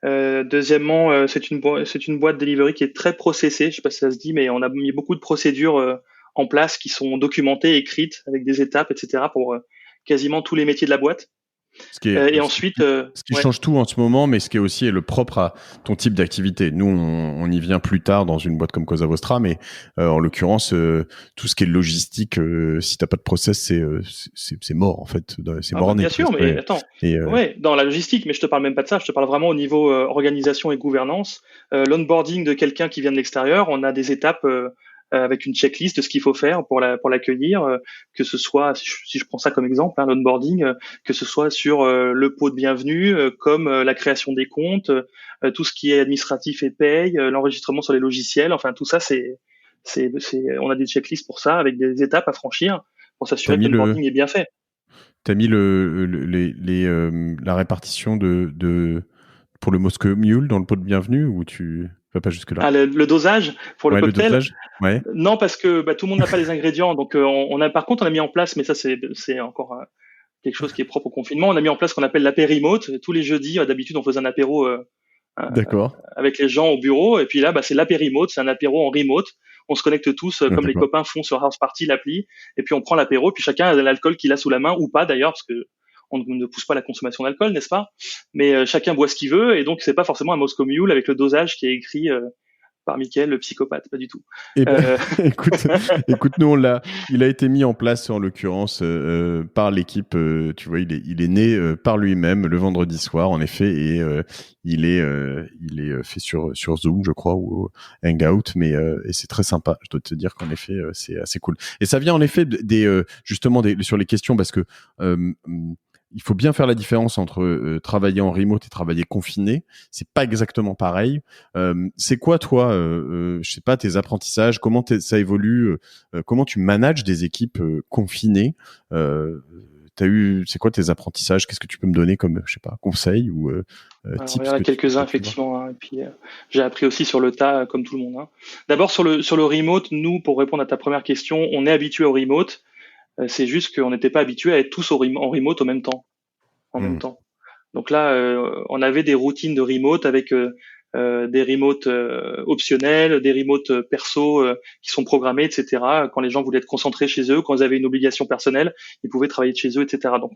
Deuxièmement, c'est une boîte delivery qui est très processée. Je sais pas si ça se dit, mais on a mis beaucoup de procédures en place qui sont documentées, écrites avec des étapes, etc. pour quasiment tous les métiers de la boîte. Ce qui est, Et ensuite, ce qui ouais, change tout en ce moment, mais ce qui est aussi le propre à ton type d'activité. Nous, on y vient plus tard dans une boîte comme Cosa Vostra, mais en l'occurrence, tout ce qui est logistique, si t'as pas de process, c'est mort en fait, c'est ah bah, mort net bien sûr, presque. mais attends, Et ouais, dans la logistique, mais je te parle même pas de ça. Je te parle vraiment au niveau organisation et gouvernance. L'onboarding de quelqu'un qui vient de l'extérieur, on a des étapes avec une checklist de ce qu'il faut faire pour l'accueillir, que ce soit, si je prends ça comme exemple, hein, l'onboarding, que ce soit sur le pot de bienvenue, comme la création des comptes, tout ce qui est administratif et paye, l'enregistrement sur les logiciels, enfin tout ça, on a des checklists pour ça, avec des étapes à franchir pour t'as s'assurer que mis le, l'onboarding est bien fait. t'as mis la répartition pour le Moscow Mule dans le pot de bienvenue ou tu vas pas jusque là? Ah, le dosage pour le Ouais, le cocktail. dosage. Ouais. Non, parce que tout le monde n'a pas les ingrédients. Donc, par contre, on a mis en place, mais ça, c'est encore quelque chose qui est propre au confinement. On a mis en place ce qu'on appelle l'apérimote. Tous les jeudis, d'habitude, on faisait un apéro euh, D'accord. avec les gens au bureau. Et puis là, c'est l'apérimote. C'est un apéro en remote. On se connecte tous, comme les D'accord. copains font sur House Party, l'appli. Et puis, on prend l'apéro. Puis chacun a l'alcool qu'il a sous la main ou pas, d'ailleurs, parce que on ne pousse pas la consommation d'alcool, n'est-ce pas? Mais chacun boit ce qu'il veut, et donc c'est pas forcément un Moscow Mule avec le dosage qui est écrit par Mickaël, le psychopathe, pas du tout. Eh ben, écoute, nous il a été mis en place en l'occurrence par l'équipe. Tu vois, il est né par lui-même le vendredi soir, en effet, et il est fait sur Zoom, je crois, ou Hangout, mais et c'est très sympa. Je dois te dire qu'en effet, c'est assez cool. Et ça vient en effet justement sur les questions, parce que il faut bien faire la différence entre travailler en remote et travailler confiné. C'est pas exactement pareil. C'est quoi, toi, je sais pas, tes apprentissages, comment ça évolue, comment tu manages des équipes confinées, c'est quoi tes apprentissages? Qu'est-ce que tu peux me donner comme, je sais pas, conseils ou Alors, tips il y en a quelques-uns, effectivement, hein, et puis j'ai appris aussi sur le tas, comme tout le monde, hein. D'abord, sur le remote, nous, pour répondre à ta première question, on est habitué au remote. C'est juste qu'on n'était pas habitué à être tous en remote au même temps. Donc là, on avait des routines de remote avec des remotes optionnels, des remotes perso qui sont programmés, etc. Quand les gens voulaient être concentrés chez eux, quand ils avaient une obligation personnelle, ils pouvaient travailler de chez eux, etc. Donc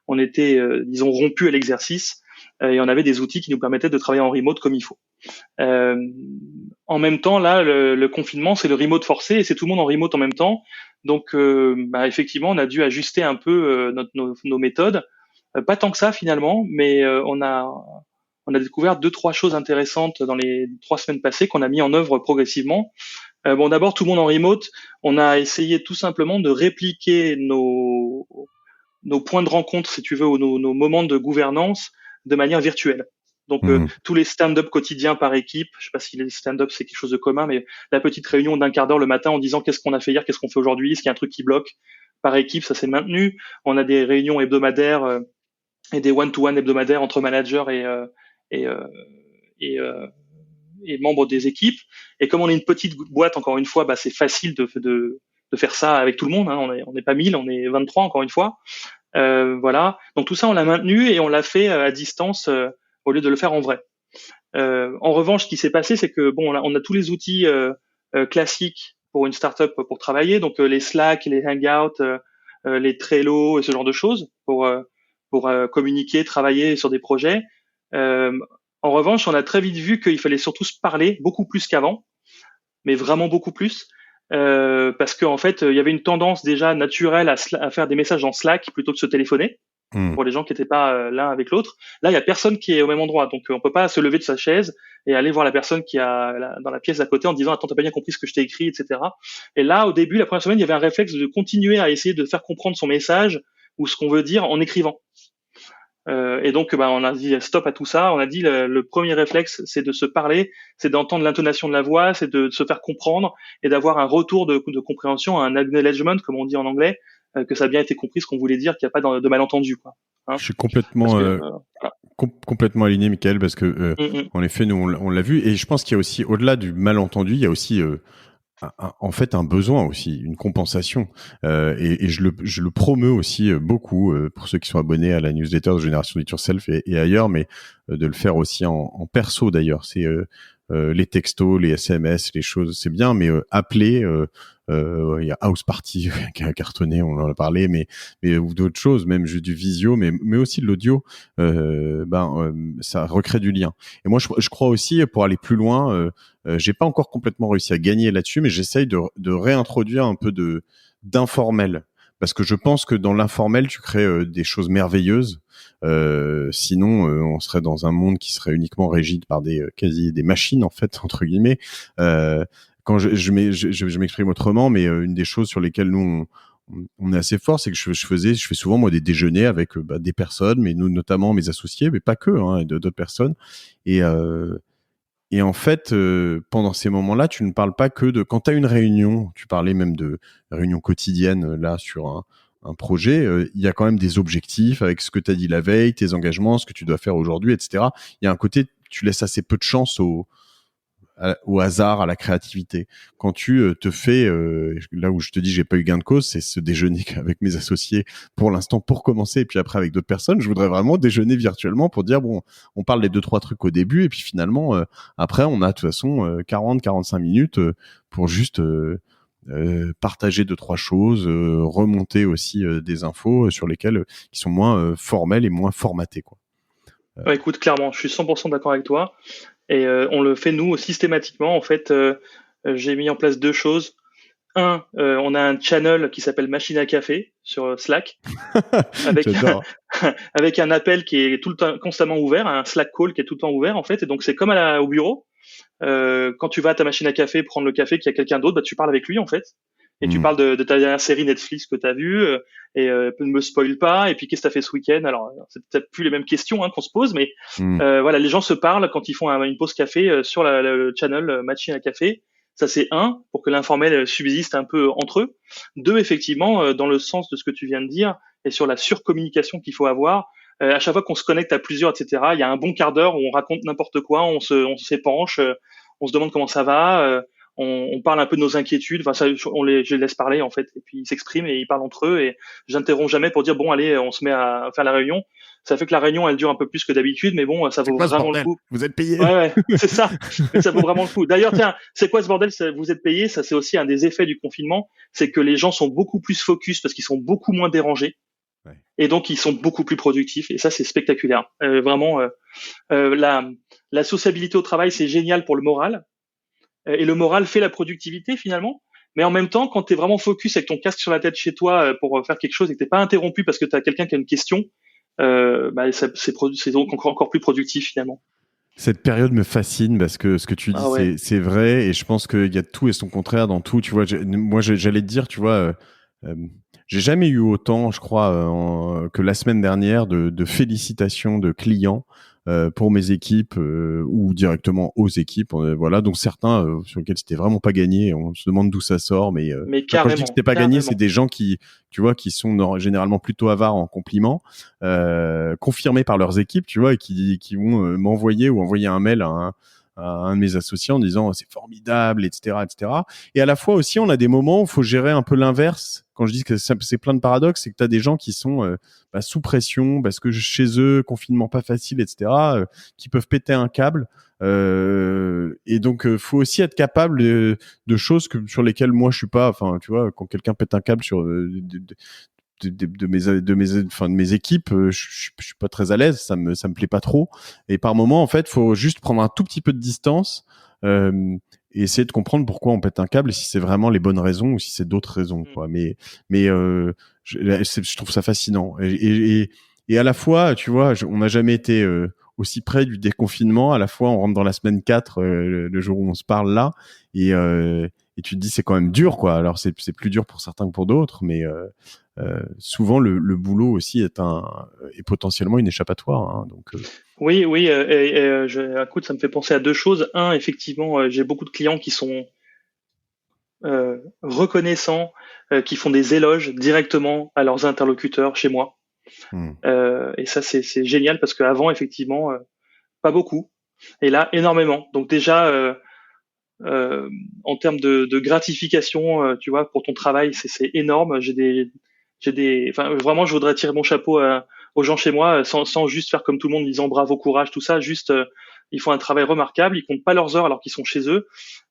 on était, disons, rompus à l'exercice, et on avait des outils qui nous permettaient de travailler en remote comme il faut. En même temps, là, le confinement, c'est le remote forcé, et c'est tout le monde en remote en même temps. Donc, effectivement, on a dû ajuster un peu nos méthodes. Pas tant que ça finalement, mais on a découvert 2-3 choses intéressantes dans les 3 semaines passées qu'on a mis en œuvre progressivement. Bon, d'abord, tout le monde en remote, on a essayé tout simplement de répliquer nos points de rencontre, si tu veux, ou nos moments de gouvernance de manière virtuelle. Donc, tous les stand-up quotidiens par équipe, je sais pas si les stand-up c'est quelque chose de commun, mais la petite réunion d'1 quart d'heure le matin en disant qu'est-ce qu'on a fait hier, qu'est-ce qu'on fait aujourd'hui, est-ce qu'il y a un truc qui bloque par équipe, ça s'est maintenu. On a des réunions hebdomadaires et des one-to-one hebdomadaires entre managers et membres des équipes. Et comme on est une petite boîte, encore une fois, c'est facile de faire ça avec tout le monde, hein. On n'est pas 1000, on est 23 encore une fois. Voilà. Donc tout ça, on l'a maintenu et on l'a fait à distance au lieu de le faire en vrai. En revanche, ce qui s'est passé, c'est que bon, on a tous les outils classiques pour une startup pour travailler, donc les Slack, les Hangouts, les Trello et ce genre de choses pour communiquer, travailler sur des projets. En revanche, on a très vite vu qu'il fallait surtout se parler beaucoup plus qu'avant, mais vraiment beaucoup plus, parce qu'en fait, il y avait une tendance déjà naturelle à faire des messages dans Slack plutôt que de se téléphoner. Pour les gens qui n'étaient pas l'un avec l'autre. Là, il y a personne qui est au même endroit, donc on peut pas se lever de sa chaise et aller voir la personne qui dans la pièce d'à côté en disant attends, t'as pas bien compris ce que je t'ai écrit, etc. Et là, au début, la première semaine, il y avait un réflexe de continuer à essayer de faire comprendre son message ou ce qu'on veut dire en écrivant. Et donc, on a dit stop à tout ça. On a dit le premier réflexe, c'est de se parler, c'est d'entendre l'intonation de la voix, c'est de se faire comprendre et d'avoir un retour de compréhension, un acknowledgement, comme on dit en anglais, que ça a bien été compris ce qu'on voulait dire, qu'il n'y a pas de malentendu, quoi. Hein, je suis complètement complètement aligné, Mickaël, parce que en effet, nous on l'a vu, et je pense qu'il y a aussi, au-delà du malentendu, il y a aussi en fait un besoin aussi, une compensation, et je le promeus aussi beaucoup pour ceux qui sont abonnés à la newsletter de Génération Do It Yourself et ailleurs, mais de le faire aussi en perso d'ailleurs. C'est les textos, les SMS, les choses, c'est bien, mais appeler, il y a House Party qui a cartonné, on en a parlé, mais ou d'autres choses, même juste du visio, mais aussi de l'audio, ça recrée du lien. Et moi, je crois aussi, pour aller plus loin, j'ai pas encore complètement réussi à gagner là-dessus, mais j'essaye de réintroduire un peu d'informel. Parce que je pense que dans l'informel, tu crées des choses merveilleuses. Sinon, on serait dans un monde qui serait uniquement régi par des machines, en fait, entre guillemets. Quand je m'exprime autrement, mais une des choses sur lesquelles nous on est assez fort, c'est que je fais souvent moi des déjeuners avec des personnes, mais nous notamment mes associés, mais pas que, hein, et d'autres personnes. Et en fait, pendant ces moments-là, tu ne parles pas que de... Quand tu as une réunion, tu parlais même de réunion quotidienne, là, sur un projet, il y a quand même des objectifs avec ce que tu as dit la veille, tes engagements, ce que tu dois faire aujourd'hui, etc. Il y a un côté, tu laisses assez peu de chance au hasard, à la créativité. Quand tu te fais, là où je te dis j'ai pas eu gain de cause, c'est ce déjeuner avec mes associés pour l'instant pour commencer, et puis après avec d'autres personnes, je voudrais vraiment déjeuner virtuellement pour dire bon, on parle des 2-3 trucs au début, et puis finalement après on a de toute façon 40-45 minutes pour juste partager 2-3 choses, remonter aussi des infos sur lesquelles qui sont moins formelles et moins formatées, quoi. Ouais, écoute, clairement, je suis 100% d'accord avec toi. Et on le fait nous systématiquement. En fait, j'ai mis en place deux choses. On a un channel qui s'appelle Machine à café sur Slack, avec J'adore. avec un appel qui est tout le temps constamment ouvert, un Slack call qui est tout le temps ouvert en fait. Et donc c'est comme au bureau. Quand tu vas à ta machine à café prendre le café, qu'il y a quelqu'un d'autre, bah, tu parles avec lui en fait. Et tu parles de ta dernière série Netflix que tu as vue, et ne me spoil pas. Et puis qu'est-ce que tu as fait ce week-end? Alors c'est peut-être plus les mêmes questions qu'on se pose, mais voilà, les gens se parlent quand ils font une pause café sur le channel machine à café. Ça c'est un, pour que l'informel subsiste un peu entre eux. Deux, effectivement, dans le sens de ce que tu viens de dire et sur la surcommunication qu'il faut avoir. À chaque fois qu'on se connecte à plusieurs, etc., il y a un bon quart d'heure où on raconte n'importe quoi, on s'épanche, on se demande comment ça va, on parle un peu de nos inquiétudes. Enfin, ça, je les laisse parler en fait, et puis ils s'expriment et ils parlent entre eux. Et j'interromps jamais pour dire bon allez, on se met à faire la réunion. Ça fait que la réunion elle dure un peu plus que d'habitude, mais bon, ça C'est vaut quoi ce vraiment le bordel? coup. Vous êtes payé? Ouais, c'est ça. Mais ça vaut vraiment le coup. D'ailleurs, tiens, c'est quoi ce bordel? Vous êtes payé. Ça, c'est aussi un des effets du confinement, c'est que les gens sont beaucoup plus focus parce qu'ils sont beaucoup moins dérangés. Ouais. Et donc ils sont beaucoup plus productifs. Et ça, c'est spectaculaire. Vraiment, la sociabilité au travail, c'est génial pour le moral. Et le moral fait la productivité finalement. Mais en même temps, quand tu es vraiment focus avec ton casque sur la tête chez toi pour faire quelque chose et que t'es pas interrompu parce que tu as quelqu'un qui a une question, c'est donc encore plus productif finalement. Cette période me fascine parce que ce que tu dis, Ah ouais. c'est vrai, et je pense qu'il y a tout et son contraire dans tout. Tu vois, j'allais te dire, tu vois, euh, j'ai jamais eu autant, je crois, que la semaine dernière de félicitations de clients pour mes équipes ou directement aux équipes. Voilà, donc certains sur lesquels c'était vraiment pas gagné. On se demande d'où ça sort, mais Mais enfin, quand je dis que carrément, c'était pas gagné, c'est carrément. des gens qui, tu vois, qui sont généralement plutôt avares en compliments, confirmés par leurs équipes, tu vois, et qui vont m'envoyer ou envoyer un mail à un de mes associés en disant c'est formidable, etc., etc. Et à la fois aussi, on a des moments où il faut gérer un peu l'inverse. Quand je dis que c'est plein de paradoxes, c'est que tu as des gens qui sont sous pression parce que chez eux, confinement pas facile, etc., qui peuvent péter un câble. Et donc, faut aussi être capable de choses sur lesquelles moi je suis pas. Enfin, tu vois, quand quelqu'un pète un câble sur de mes équipes, je suis pas très à l'aise, ça me plaît pas trop. Et par moment, en fait, faut juste prendre un tout petit peu de distance et essayer de comprendre pourquoi on pète un câble et si c'est vraiment les bonnes raisons ou si c'est d'autres raisons, quoi. Mais je trouve ça fascinant. Et à la fois, tu vois, on n'a jamais été aussi près du déconfinement. À la fois, on rentre dans la semaine 4, le jour où on se parle là, et tu te dis c'est quand même dur, quoi. Alors c'est plus dur pour certains que pour d'autres, mais souvent le boulot aussi est potentiellement une échappatoire, hein, donc Oui, oui. Écoute, ça me fait penser à deux choses. Un, effectivement, j'ai beaucoup de clients qui sont reconnaissants, qui font des éloges directement à leurs interlocuteurs chez moi. Et ça, c'est génial parce qu'avant, effectivement, pas beaucoup. Et là, énormément. Donc déjà, en termes de gratification, tu vois, pour ton travail, c'est énorme. Enfin, vraiment, je voudrais tirer mon chapeau aux gens chez moi, sans juste faire comme tout le monde, disant bravo, courage, tout ça. Juste, ils font un travail remarquable. Ils comptent pas leurs heures alors qu'ils sont chez eux,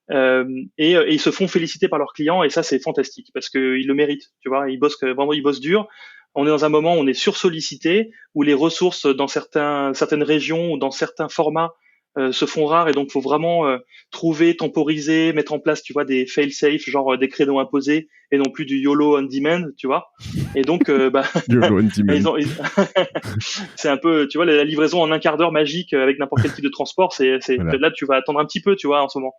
et ils se font féliciter par leurs clients. Et ça, c'est fantastique parce qu'ils le méritent. Tu vois, vraiment, ils bossent dur. On est dans un moment où on est sursollicité, où les ressources dans certaines régions ou dans certains formats se font rares, et donc faut vraiment trouver, temporiser, mettre en place, tu vois, des fail-safe, genre des créneaux imposés et non plus du YOLO on demand, tu vois. Et donc, c'est un peu, tu vois, la livraison en un quart d'heure magique avec n'importe quel type de transport, voilà. là tu vas attendre un petit peu, tu vois, en ce moment.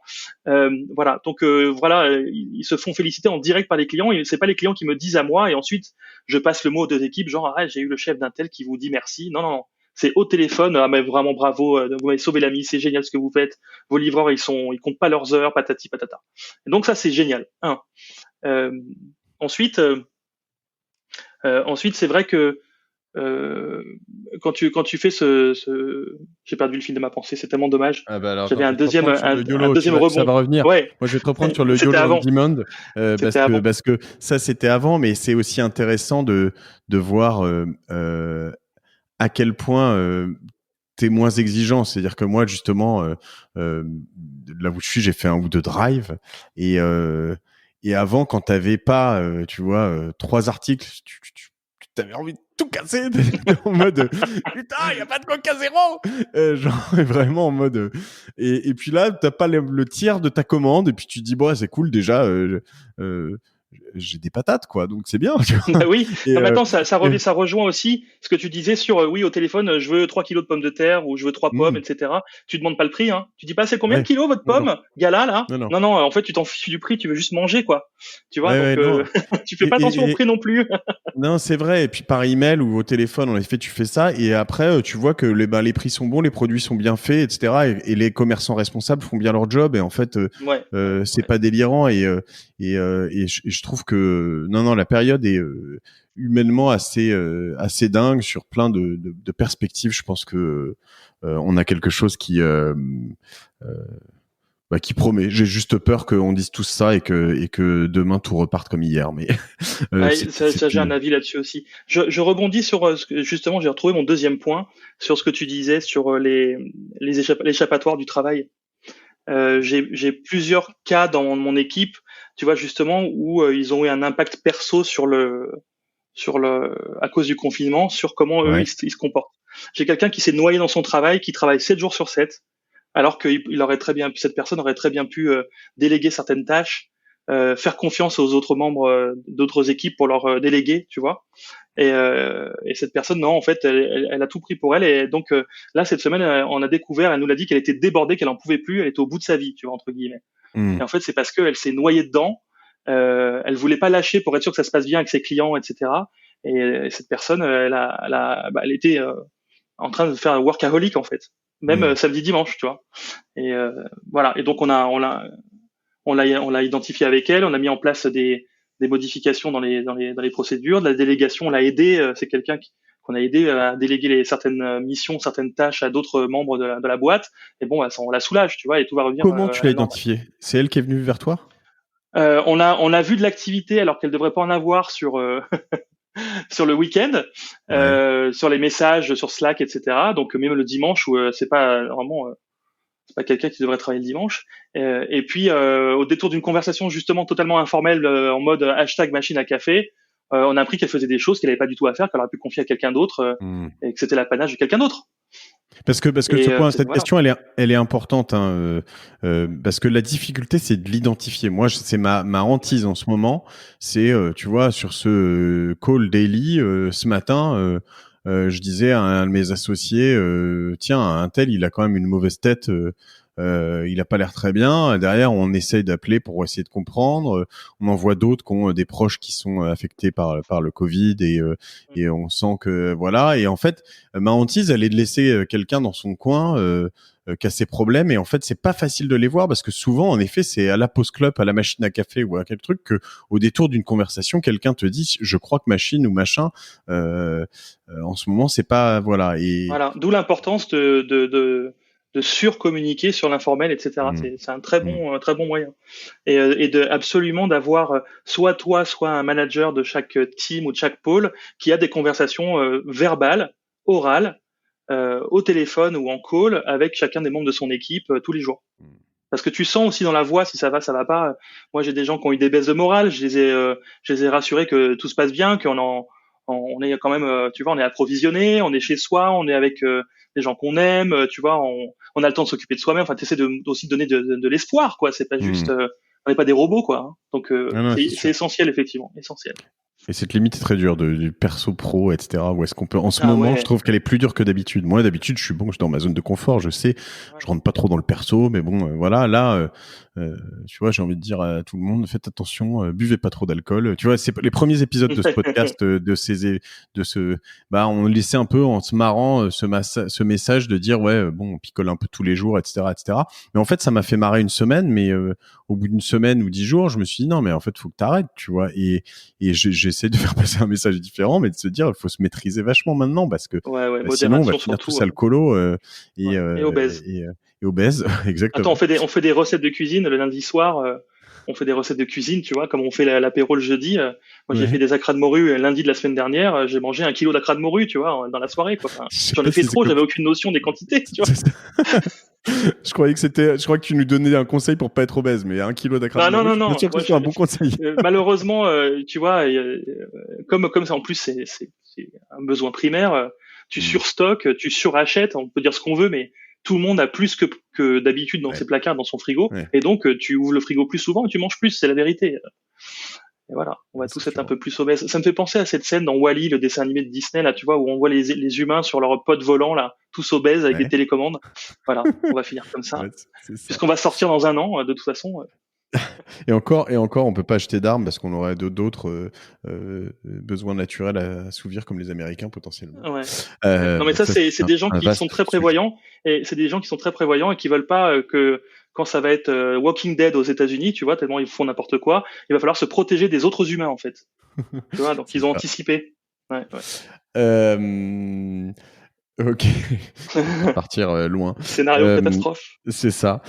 Voilà, donc voilà, ils se font féliciter en direct par les clients, et c'est pas les clients qui me disent à moi et ensuite je passe le mot aux deux équipes, genre ah, j'ai eu le chef d'un tel qui vous dit merci. Non, non, non. C'est au téléphone, ah mais vraiment bravo, vous m'avez sauvé la mise, c'est génial ce que vous faites. Vos livreurs, ils comptent pas leurs heures, patati patata. Et donc ça c'est génial. Euh, ensuite, ensuite c'est vrai que euh, quand tu fais j'ai perdu le fil de ma pensée, c'est tellement dommage. Ah bah alors, attends, J'avais je vais te reprendre sur le un YOLO, deuxième ça rebond. va revenir. Ouais, Moi, je vais te reprendre sur le c'était YOLO on avant. demand, C'était avant. parce que ça, c'était avant, mais c'est aussi intéressant de voir à quel point t'es moins exigeant. C'est-à-dire que moi, justement, là où je suis, j'ai fait un ou deux drives, et Et avant, quand t'avais pas, tu vois, 3 articles, t'avais envie de tout casser en mode putain, il y a pas de Coca Zéro, genre vraiment en mode et puis là, t'as pas le tiers de ta commande et puis tu te dis bon, c'est cool déjà. Euh, j'ai des patates quoi, donc c'est bien. Tu vois Bah oui, et, non, mais attends, ça rejoint aussi ce que tu disais sur oui au téléphone, je veux 3 kilos de pommes de terre ou je veux 3 pommes, etc. Tu demandes pas le prix, hein. Tu dis pas c'est combien de ouais, kilos votre non, non, pomme, gala là? non, non. Non, non, en fait tu t'en fiches du prix, tu veux juste manger quoi. Tu vois, Ouais, donc ouais, non. tu fais pas attention au prix non plus. Non, c'est vrai. Et puis par email ou au téléphone, en effet, tu fais ça. Et après, tu vois que les prix sont bons, les produits sont bien faits, etc. Et les commerçants responsables font bien leur job. Et en fait, Ouais, ouais, c'est ouais. pas délirant. Et je trouve que non, non, la période est humainement assez dingue sur plein de perspectives. Je pense que on a quelque chose euh, qui promet. J'ai juste peur qu'on dise tous ça et que demain tout reparte comme hier. Mais Ouais, ça, j'ai un avis là-dessus aussi. Je rebondis sur justement, j'ai retrouvé mon deuxième point sur ce que tu disais sur l'échappatoire du travail. J'ai plusieurs cas dans mon équipe, tu vois justement où ils ont eu un impact perso à cause du confinement, sur comment eux ouais. ils se comportent. J'ai quelqu'un qui s'est noyé dans son travail, qui travaille 7 jours sur 7, alors que cette personne aurait très bien pu déléguer certaines tâches, faire confiance aux autres membres d'autres équipes pour leur déléguer, tu vois. Et cette personne, non, en fait, elle a tout pris pour elle. Et donc là, cette semaine, on a découvert, elle nous l'a dit qu'elle était débordée, qu'elle en pouvait plus, elle était au bout de sa vie, tu vois, entre guillemets. Hmm. Et en fait, c'est parce qu'elle s'est noyée dedans. Elle voulait pas lâcher pour être sûre que ça se passe bien avec ses clients, etc. Et cette personne, elle était en train de faire un workaholic en fait, même Hmm. samedi dimanche, tu vois. Et voilà. Et donc on l'a identifié avec elle, on a mis en place des modifications dans les procédures, de la délégation, on l'a aidé. C'est quelqu'un qu'on a aidé à déléguer certaines missions, certaines tâches à d'autres membres de la boîte. Et bon, bah, on la soulage, tu vois, et tout va revenir Comment tu à l'as la normale. identifié? C'est elle qui est venue vers toi? On a vu de l'activité alors qu'elle devrait pas en avoir sur le week-end, Ouais. sur les messages, sur Slack, etc. Donc même le dimanche où c'est pas vraiment c'est pas quelqu'un qui devrait travailler le dimanche. Et puis au détour d'une conversation justement totalement informelle en mode hashtag machine à café, on a appris qu'elle faisait des choses qu'elle n'avait pas du tout à faire, qu'elle aurait pu confier à quelqu'un d'autre Hmm. et que c'était l'apanage de quelqu'un d'autre. Parce que Et cette voilà. question, elle est importante, hein, parce que la difficulté, c'est de l'identifier. Moi, c'est ma hantise en ce moment. C'est, tu vois, sur ce call daily, ce matin, je disais à un de mes associés, tiens, un tel, il a quand même une mauvaise tête. Il a pas l'air très bien. Derrière, on essaye d'appeler pour essayer de comprendre. On en voit d'autres qui ont des proches qui sont affectés par le Covid et on sent que voilà. Et en fait, ma hantise, elle est de laisser quelqu'un dans son coin qui a ses problèmes. Et en fait, c'est pas facile de les voir parce que souvent, en effet, c'est à la pause clope, à la machine à café ou à quel truc que, au détour d'une conversation, quelqu'un te dit, je crois que machine ou machin, en ce moment, c'est pas voilà. Et Voilà, d'où l'importance de surcommuniquer sur l'informel, etc. mm, C'est un mm, très bon moyen. Et absolument d'avoir soit toi, soit un manager de chaque team ou de chaque pôle qui a des conversations verbales, orales, au téléphone ou en call avec chacun des membres de son équipe tous les jours. Parce que tu sens aussi dans la voix si ça va pas. Moi, j'ai des gens qui ont eu des baisses de morale. Je les ai rassurés que tout se passe bien, on est quand même, tu vois, on est approvisionné, on est chez soi, on est avec des gens qu'on aime, tu vois, on a le temps de s'occuper de soi-même. Enfin, t'essaies aussi de donner de l'espoir, quoi. C'est pas juste, mm. on n'est pas des robots, quoi. Hein. Donc, Non, non, c'est c'est sûr. essentiel, effectivement, essentiel. Et cette limite est très dure du perso pro, etc. Où est-ce qu'on peut, en ce Ah moment, je ouais. trouve qu'elle est plus dure que d'habitude. Moi, d'habitude, je suis bon, je suis dans ma zone de confort, je sais, Ouais. je rentre pas trop dans le perso, mais bon, voilà, là, tu vois, j'ai envie de dire à tout le monde, faites attention, buvez pas trop d'alcool. Tu vois, c'est les premiers épisodes de ce podcast, on laissait un peu en se marrant ce message de dire, ouais, bon, on picole un peu tous les jours, etc., etc. Mais en fait, ça m'a fait marrer une semaine, mais au bout d'une semaine ou 10 jours, je me suis dit, non, mais en fait, faut que t'arrêtes, tu vois. Et j'essaie de faire passer un message différent, mais de se dire, il faut se maîtriser vachement maintenant parce que Ouais, ouais, sinon, on va modération finir surtout. tous alcoolo Ouais. et, Et euh, obèse. et, euh, et obèses, Attends, exactement. on fait des recettes de cuisine le lundi soir. On fait des recettes de cuisine, tu vois, comme on fait l'apéro le jeudi. Moi, j'ai fait Ouais. des acras de morue lundi de la semaine dernière. J'ai mangé 1 kilo d'acras de morue, tu vois, dans la soirée, quoi. Enfin, Je sais j'en ai pas fait si c'est trop, comme j'avais aucune notion des quantités, tu vois. c'est ça. Je crois que tu nous donnais un conseil pour pas être obèse, mais 1 kilo d'acrylamide. Non. Bien sûr que c'est un bon conseil. Malheureusement, tu vois, comme ça, en plus, c'est un besoin primaire. Tu surstockes, tu surachètes. On peut dire ce qu'on veut, mais tout le monde a plus que d'habitude dans ses placards, dans son frigo. Ouais. Et donc, tu ouvres le frigo plus souvent et tu manges plus. C'est la vérité. Et voilà, on va tous être un peu plus obèses. Ça me fait penser à cette scène dans Wall-E, le dessin animé de Disney, là, tu vois, où on voit les humains sur leur pod volant, là, tous obèses avec des télécommandes. Voilà, on va finir comme ça. Puisqu'on va sortir dans 1 an, de toute façon. Et encore, on peut pas acheter d'armes parce qu'on aurait d'autres besoins naturels à assouvir, comme les Américains potentiellement. Ouais. Non, mais ça c'est des gens qui sont très prévoyants, et c'est des gens qui sont très prévoyants et qui veulent pas que quand ça va être Walking Dead aux États-Unis, tu vois, tellement ils font n'importe quoi, il va falloir se protéger des autres humains en fait. Tu vois, donc ils ont anticipé. Ouais. Ok, on va partir loin. Scénario catastrophe. C'est ça.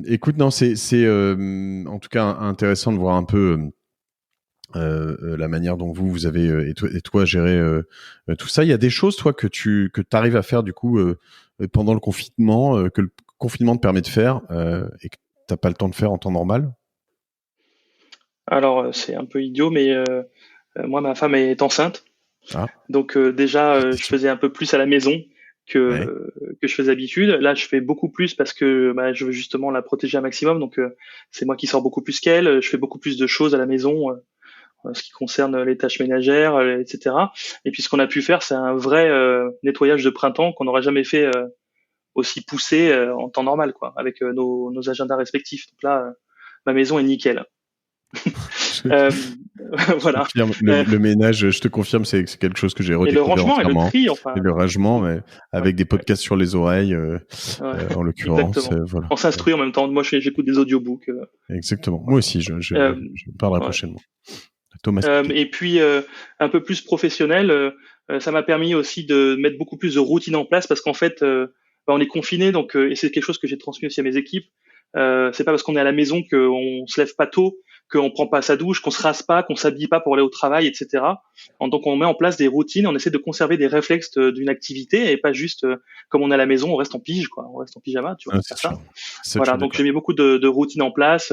Écoute, non, c'est en tout cas intéressant de voir un peu la manière dont vous avez et toi géré tout ça. Il y a des choses, toi, que tu arrives à faire du coup pendant le confinement, que le confinement te permet de faire et que t'as pas le temps de faire en temps normal? Alors c'est un peu idiot, mais moi ma femme est enceinte. Donc déjà je faisais un peu plus à la maison que je faisais d'habitude. Là je fais beaucoup plus parce que je veux justement la protéger un maximum, donc c'est moi qui sors beaucoup plus qu'elle. Je fais beaucoup plus de choses à la maison, ce qui concerne les tâches ménagères, etc. Et puis ce qu'on a pu faire, c'est un vrai nettoyage de printemps qu'on n'aurait jamais fait aussi poussé en temps normal, quoi, avec nos agendas respectifs. Donc là ma maison est nickel. Voilà. Le ménage, je te confirme, c'est quelque chose que j'ai redécouvert. Et le rangement et le tri, enfin. Et le rangement, mais avec des podcasts sur les oreilles, en l'occurrence. Voilà. On s'instruit en même temps. Moi, j'écoute des audiobooks. Exactement. Moi aussi, je parlerai prochainement. Thomas. Et puis, un peu plus professionnel, ça m'a permis aussi de mettre beaucoup plus de routine en place, parce qu'en fait, on est confiné, donc, et c'est quelque chose que j'ai transmis aussi à mes équipes. C'est pas parce qu'on est à la maison qu'on se lève pas tôt, qu'on prend pas sa douche, qu'on se rase pas, qu'on s'habille pas pour aller au travail, etc. Donc on met en place des routines, on essaie de conserver des réflexes d'une activité, et pas juste comme on est à la maison, on reste en pige, quoi, on reste en pyjama, tu vois. Voilà, donc j'ai mis beaucoup de routines en place.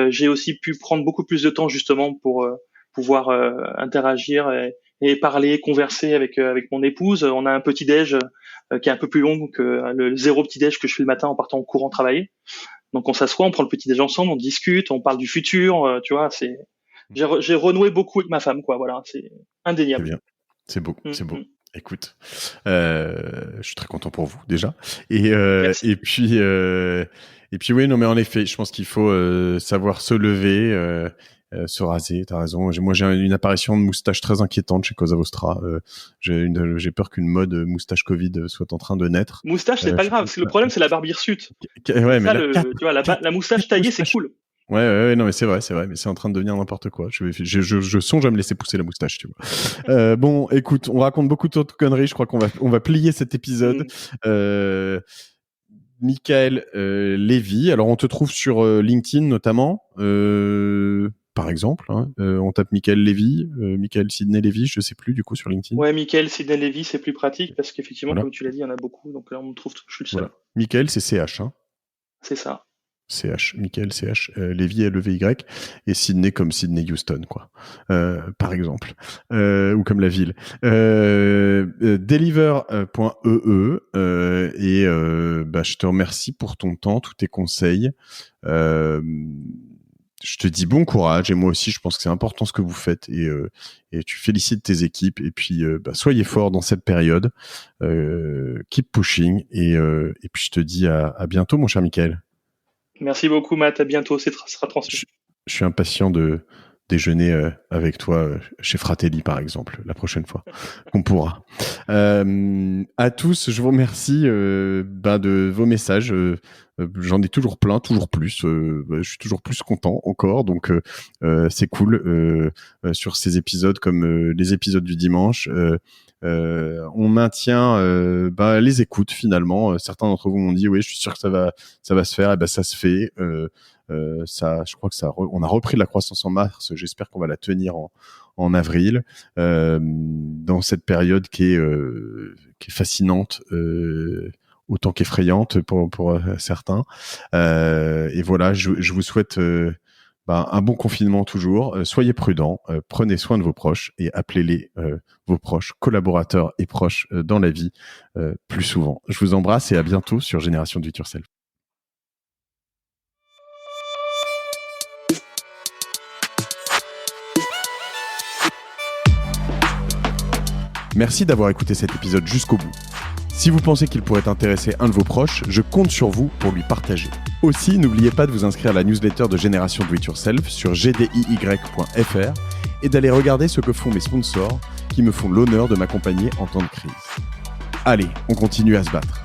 J'ai aussi pu prendre beaucoup plus de temps justement pour pouvoir interagir et parler, converser avec mon épouse. On a un petit déj qui est un peu plus long que le 0 petit déj que je fais le matin en partant au courant travailler. Donc on s'assoit, on prend le petit déj ensemble, on discute, on parle du futur, tu vois. J'ai renoué beaucoup avec ma femme, quoi. Voilà, c'est indéniable. C'est bien, c'est beau, c'est beau. Écoute, je suis très content pour vous déjà. Et puis oui, non, mais en effet, je pense qu'il faut savoir se lever. Se raser, t'as raison. Moi, j'ai une apparition de moustache très inquiétante chez Cosa Vostra. J'ai peur qu'une mode moustache Covid soit en train de naître. Moustache, c'est pas grave, parce que le problème, c'est la barbe hirsute. Ouais, mais tu vois, la moustache taillée, c'est cool. Ouais, non, mais c'est vrai, mais c'est en train de devenir n'importe quoi. Je songe à me laisser pousser la moustache, tu vois. Bon, écoute, on raconte beaucoup d'autres conneries. Je crois qu'on va plier cet épisode. Michael Lévy. Alors, on te trouve sur LinkedIn notamment. Par exemple, on tape Michael Lévy, Michael Sidney Lévy, je sais plus du coup sur LinkedIn. Ouais, Michael Sidney Lévy, c'est plus pratique parce qu'effectivement, comme tu l'as dit, il y en a beaucoup. Donc là, on me trouve, je suis le seul. Voilà. Michael, c'est CH. C'est ça. CH, Michael CH, Lévy L-E-V-Y, et Sydney comme Sydney Houston, quoi, par exemple, ou comme la ville. Deliver.ee, et je te remercie pour ton temps, tous tes conseils. Je te dis bon courage, et moi aussi je pense que c'est important ce que vous faites, et tu félicites tes équipes, et puis soyez forts dans cette période, keep pushing, et puis je te dis à bientôt mon cher Michael. Merci beaucoup Matt, à bientôt, ça sera transmis. Je suis impatient de déjeuner avec toi chez Fratelli par exemple, la prochaine fois qu'on pourra. À tous, je vous remercie de vos messages. J'en ai toujours plein, toujours plus. Je suis toujours plus content encore, donc c'est cool sur ces épisodes comme les épisodes du dimanche. On maintient les écoutes finalement. Certains d'entre vous m'ont dit oui, je suis sûr que ça va se faire. Et ça se fait. Je crois que on a repris de la croissance en mars. J'espère qu'on va la tenir en avril, dans cette période qui est fascinante. autant qu'effrayante pour certains. Et voilà, je vous souhaite un bon confinement toujours. Soyez prudents, prenez soin de vos proches et appelez-les vos proches, collaborateurs et proches dans la vie plus souvent. Je vous embrasse et à bientôt sur Génération Do It Yourself. Merci d'avoir écouté cet épisode jusqu'au bout. Si vous pensez qu'il pourrait intéresser un de vos proches, je compte sur vous pour lui partager. Aussi, n'oubliez pas de vous inscrire à la newsletter de Génération Do It Yourself sur gdiy.fr et d'aller regarder ce que font mes sponsors qui me font l'honneur de m'accompagner en temps de crise. Allez, on continue à se battre.